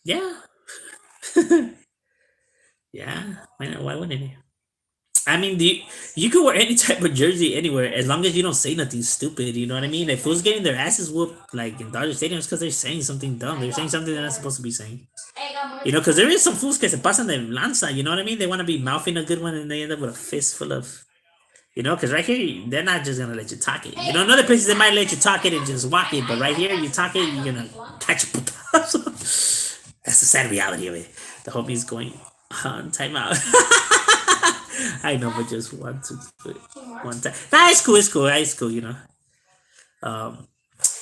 Yeah. Yeah. Why wouldn't you? I mean, you could wear any type of jersey anywhere as long as you don't say nothing stupid. You know what I mean? If who's getting their asses whooped like in Dodger Stadium, it's because they're saying something dumb. They're saying something they're not supposed to be saying. Hey, got more. You know, because there is some fools que se pasan de lanza. You know what I mean? They want to be mouthing a good one and they end up with a fist full of. You know, because right here, they're not just going to let you talk it. You know, in other places, they might let you talk it and just walk it. But right here, you talk it, you're going to catch a putazo. That's the sad reality of it. The homie's going on timeout. I know, but just one time. Nah, it's cool, you know.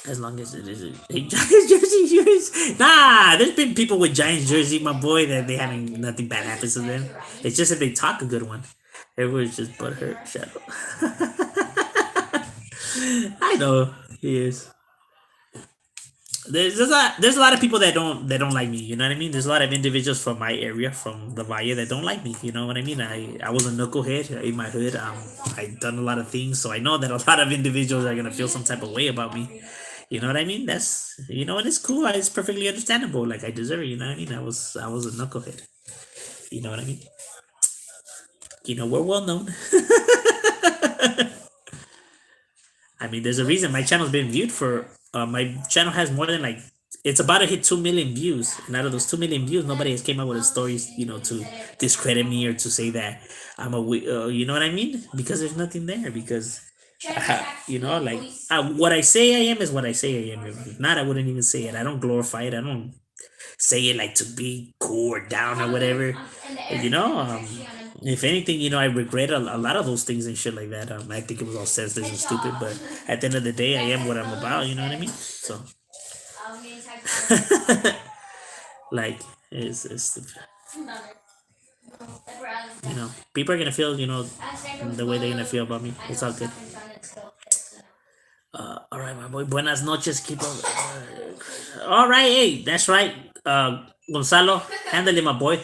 As long as it isn't a Giants jersey yours. Nah, there's been people with Giants jersey, my boy, that they having nothing bad happens to them. It's just that they talk a good one. Everyone's just butthurt, Shadow. I know he is. There's a lot of people that don't like me. You know what I mean? There's a lot of individuals from my area, from the Valle, that don't like me. You know what I mean? I was a knucklehead in my hood. I done a lot of things, so I know that a lot of individuals are gonna feel some type of way about me. You know what I mean? That's, you know, and it's cool. It's perfectly understandable. Like, I deserve it. You know what I mean? I was a knucklehead. You know what I mean? You know, we're well known. I mean, there's a reason my channel's been viewed for. My channel has more than like, it's about to hit 2 million views, and out of those 2 million views, nobody has came out with a stories, you know, to discredit me or to say that I'm you know what I mean? Because there's nothing there. Because you know, like, what I say I am is what I say I am. If not, I wouldn't even say it. I don't glorify it. I don't say it like to be cool or down or whatever. You know, if anything, you know, I regret a lot of those things and shit like that. I think it was all senseless and stupid, but at the end of the day, I am what I'm about. You know what I mean? So, like, it's stupid. That's where I was. You know, people are gonna feel, you know, I was the way they're gonna feel about me. I It's know all good. something's on it still. All right, my boy. Buenas noches. Keep on. All right, hey, that's right. Gonzalo, handle it, my boy.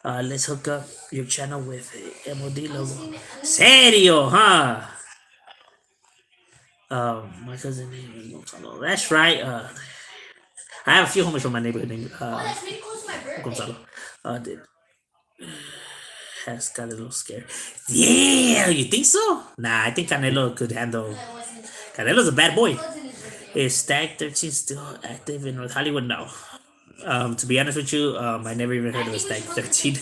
Let's hook up your channel with M.O.D logo. Serio, huh? My cousin name is Gonzalo. That's right. I have a few homies from my neighborhood named Oh, that's really close to my birthday. Gonzalo. Did has got a little scared. Yeah, you think so? Nah, I think Canelo could handle. No, it wasn't his birthday. Canelo's a bad boy. It wasn't his birthday. Is Stag 13 still active in North Hollywood? No. To be honest with you, I never even heard of a Stag 13.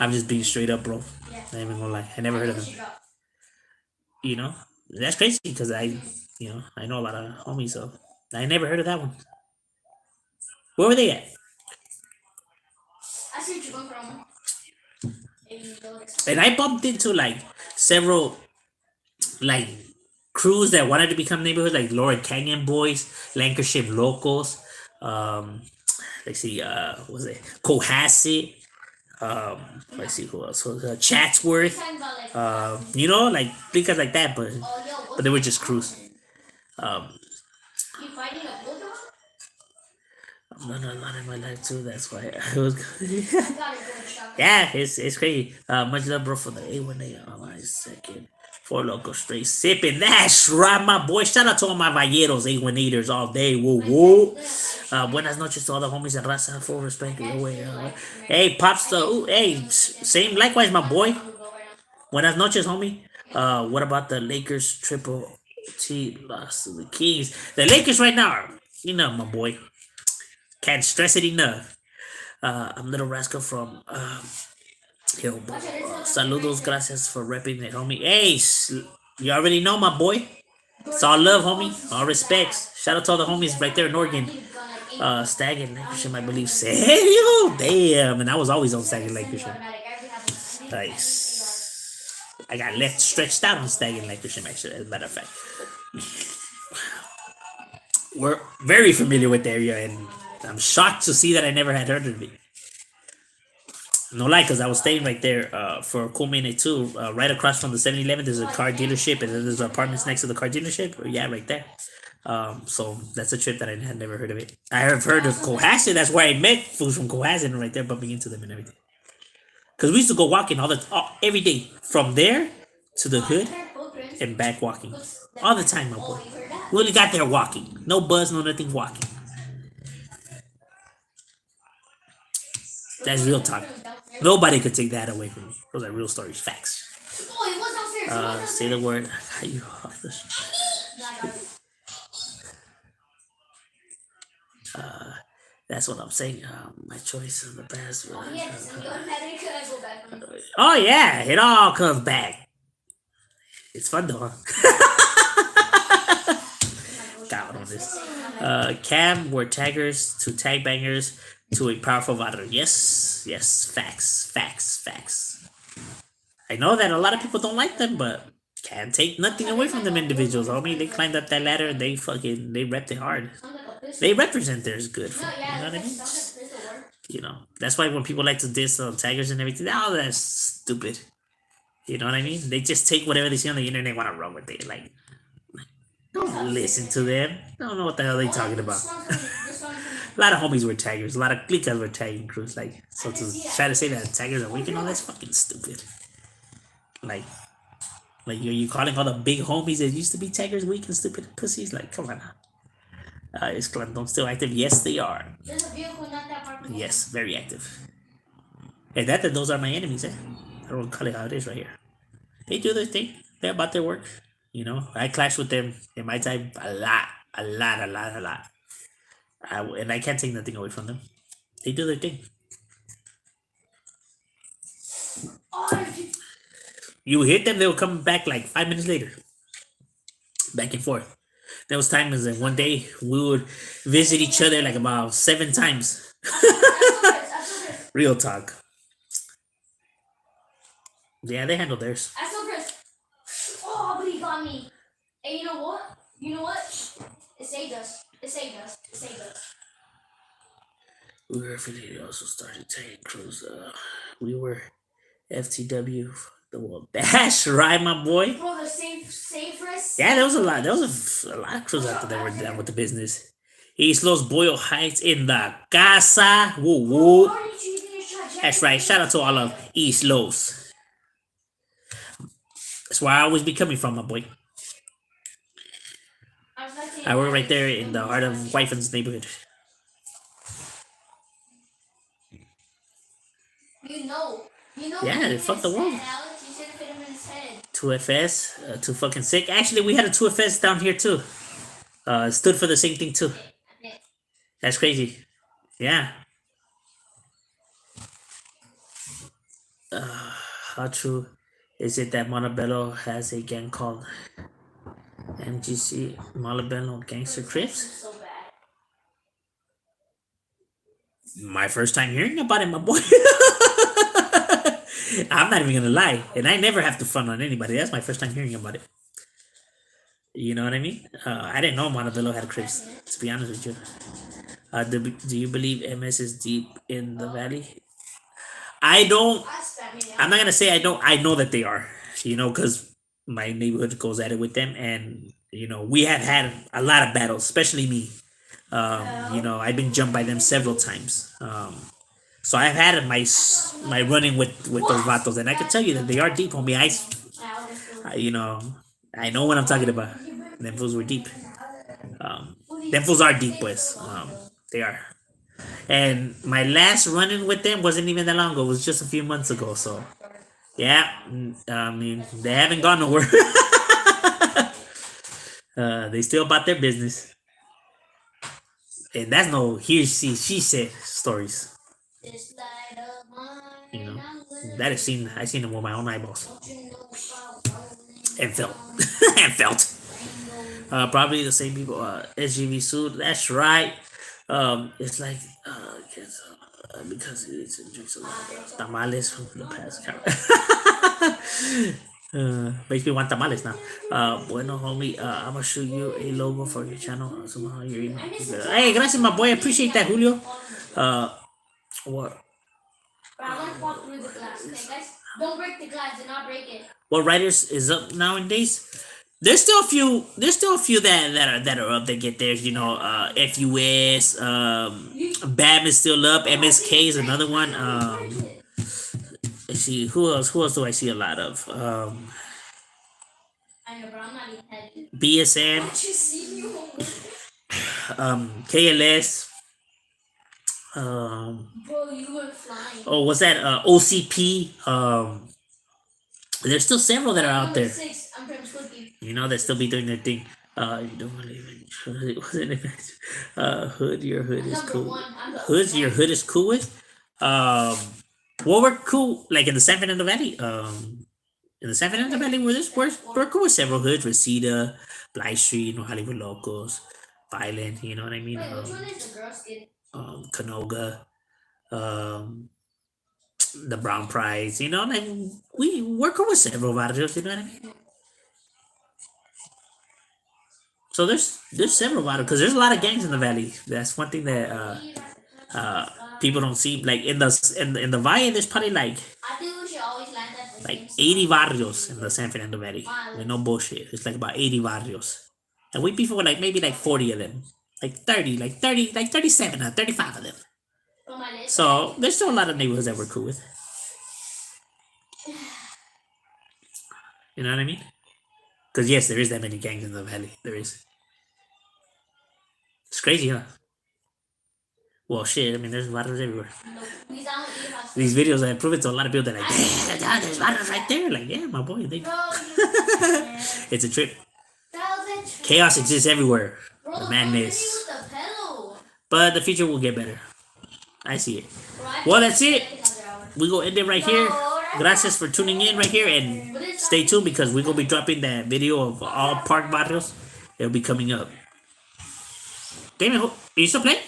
I'm just being straight up, bro. Yeah. Not even gonna lie. I never heard of him. You know? That's crazy because I know a lot of homies, so I never heard of that one. Where were they at? I see what you're going from. And I bumped into like several like crews that wanted to become neighborhoods, like Laura Canyon Boys, Lancashire Locals, let's see, what was it Cohasset, let's see who else, Chatsworth, you know, like because like that, but they were just crews. You fighting a bulldog? I've learned a lot in my life too. That's why I was. I gotta go and shop. Yeah, it's crazy. Much love, bro, for the A1A on my second. Four Loco straight sipping. That's right, my boy. Shout out to all my Valleros, A1-aters all day. Woo woo. Buenas noches to all the homies and raza. Full respect. Hey, Pops. Hey, same. Likewise, my boy. Buenas noches, homie. What about the Lakers triple T loss to the Kings? The Lakers right now are, you know, my boy. Can't stress it enough. I'm Little Rascal from saludos, gracias for repping it, homie. Hey, you already know, my boy. It's all love, homie. All respects. Shout out to all the homies right there in Oregon. Stag and Lancashire, I believe. Serio? Damn. And I was always on Stag and Lancashire. Nice. I got left stretched out on Stag and Lancashire, actually, as a matter of fact. We're very familiar with the area, and I'm shocked to see that I never had heard of it. No lie, because I was staying right there for a cool minute too. Right across from the 7-Eleven, there's a car dealership, and then there's apartments next to the car dealership. Yeah, right there. So that's a trip that I had never heard of it. I have heard of Cohasset. That's where I met fools from Cohasset, right there, bumping into them and everything. Because we used to go walking every day from there to the hood and back walking all the time, my boy. We only got there walking, no buzz, no nothing, walking. That's real talk. Nobody could take that away from me. Those are real stories, facts. Say the word. That's what I'm saying. My choice in the past. Oh yeah, it all comes back. It's fun though, huh? God on this. Cam were taggers to tag bangers to a powerful voter. Yes, facts. I know that a lot of people don't like them, but can't take nothing away from them individuals, homie. They climbed up that ladder and they repped it hard. They represent theirs good. You know what I mean? You know, that's why when people like to diss taggers and everything, oh, that's stupid. You know what I mean? They just take whatever they see on the internet, want to run with it. Like, don't listen to them. They don't know what the hell they talking about. A lot of homies were taggers. A lot of clickers were tagging crews. Like, so to try to say that taggers are weak and all that's fucking stupid. Like you calling all the big homies that used to be taggers weak and stupid pussies? Like, come on. Is Clandon still active? Yes, they are. Yes, very active. And those are my enemies, eh? I don't call it how it is right here. They do their thing. They're about their work. You know, I clash with them in my time a lot. And I can't take nothing away from them. They do their thing. You hit them, they'll come back like 5 minutes later. Back and forth. There was times that one day we would visit each other like about 7 times. Real talk. Yeah, they handle theirs. Oh, but he got me. And you know what? It saved us. We were affiliated, also started taking crews. We were FTW, the world. That's right, my boy. Bro, the same first. Yeah, there was a lot. There was a lot of crews out there that were down with the business. East Los Boyle Heights in the casa. Woo woo. How did you even shot That's right. Shout out to all of East Los. That's where I always be coming from, my boy. I work right there in the heart of Wyfen's neighborhood. You know. Yeah, they fucked the world. Alex, you should have fit him in his head. 2FS, too fucking sick. Actually, we had a 2FS down here too. It stood for the same thing too. That's crazy. Yeah. How true is it that Montebello has a gang called MGC Montebello Gangster Crips? So bad. My first time hearing about it, my boy. I'm not even gonna lie, and I never have to front on anybody. That's my first time hearing about it. You know what I mean? I didn't know Montebello had Crips, to be honest with you. Do you believe MS is deep in the valley? I don't. I'm not gonna say I don't. I know that they are. You know, because my neighborhood goes at it with them, and you know we have had a lot of battles, especially me. You know, I've been jumped by them several times. So I've had my running with those vatos, and I can tell you that they are deep, homie. You know, I know what I'm talking about. Them fools were deep. Them fools are deep, pues. They are. And my last run-in with them wasn't even that long ago. It was just a few months ago. So, yeah. I mean, they haven't gone nowhere. They still about their business. And that's no he, she said stories. You know, that I seen them with my own eyeballs. And felt. And felt. Probably the same people. SGV suit. That's right. It's like because it's drinks a lot of tamales from the past. Makes me want tamales now. Bueno, homie, I'm gonna shoot you a logo for your channel. Somehow your email. Hey, gracias, my boy. I appreciate that, Julio. What? But I want to walk through the glass, okay, guys? Don't break the glass. Do not break it. What writers is up nowadays? There's still a few. There's still a few that are up that get theirs. You know, FUS. BAM is still up. MSK is another one. Let's see who else. Who else do I see a lot of? I know, but I'm not even heading. BSN. What you see you? KLS. Bro, you were flying. Oh, what's that? OCP. There's still several that are out there. 6. I'm from Squidgy. You know, that still be doing their thing. You don't believe in hood. Your hood is Number cool. 1. I'm the Hood, your hood is cool with. Well, we're cool like in the San Fernando Valley. In the San Fernando Valley, we're cool with several hoods. Reseda, Bly Street, no Hollywood Locals, Violent. You know what I mean? Wait, which one is the girl skin? Canoga, the Brown Prize, you know, like we work with several barrios, you know what I mean? So there's several barrios because there's a lot of gangs in the valley. That's one thing that people don't see. Like in the Valle, there's probably I think we should always land at the like same 80 barrios in the San Fernando Valley. With no bullshit. It's like about 80 barrios. And we beef with like maybe like 40 of them. Like 30, like 37 or 35 of them. from my list. So there's still a lot of neighborhoods that we're cool with. You know what I mean? Because yes, there is that many gangs in the valley. There is. It's crazy, huh? Well, shit. I mean, there's barrios everywhere. No, we down with you, house. These videos I prove it to a lot of people. They're like, damn, there's barrios right there. Like, yeah, my boy. Bro, It's a trip. that was it. Chaos exists everywhere. Bro, The don't madness. hit me with the pedal. But the future will get better. I see it. Bro, I Well, think that's it. it's another hour. We gonna end it right here. Gracias for tuning in right here and stay tuned because we're gonna be dropping that video of all park barrios. It'll be coming up. Damn it, are you still playing?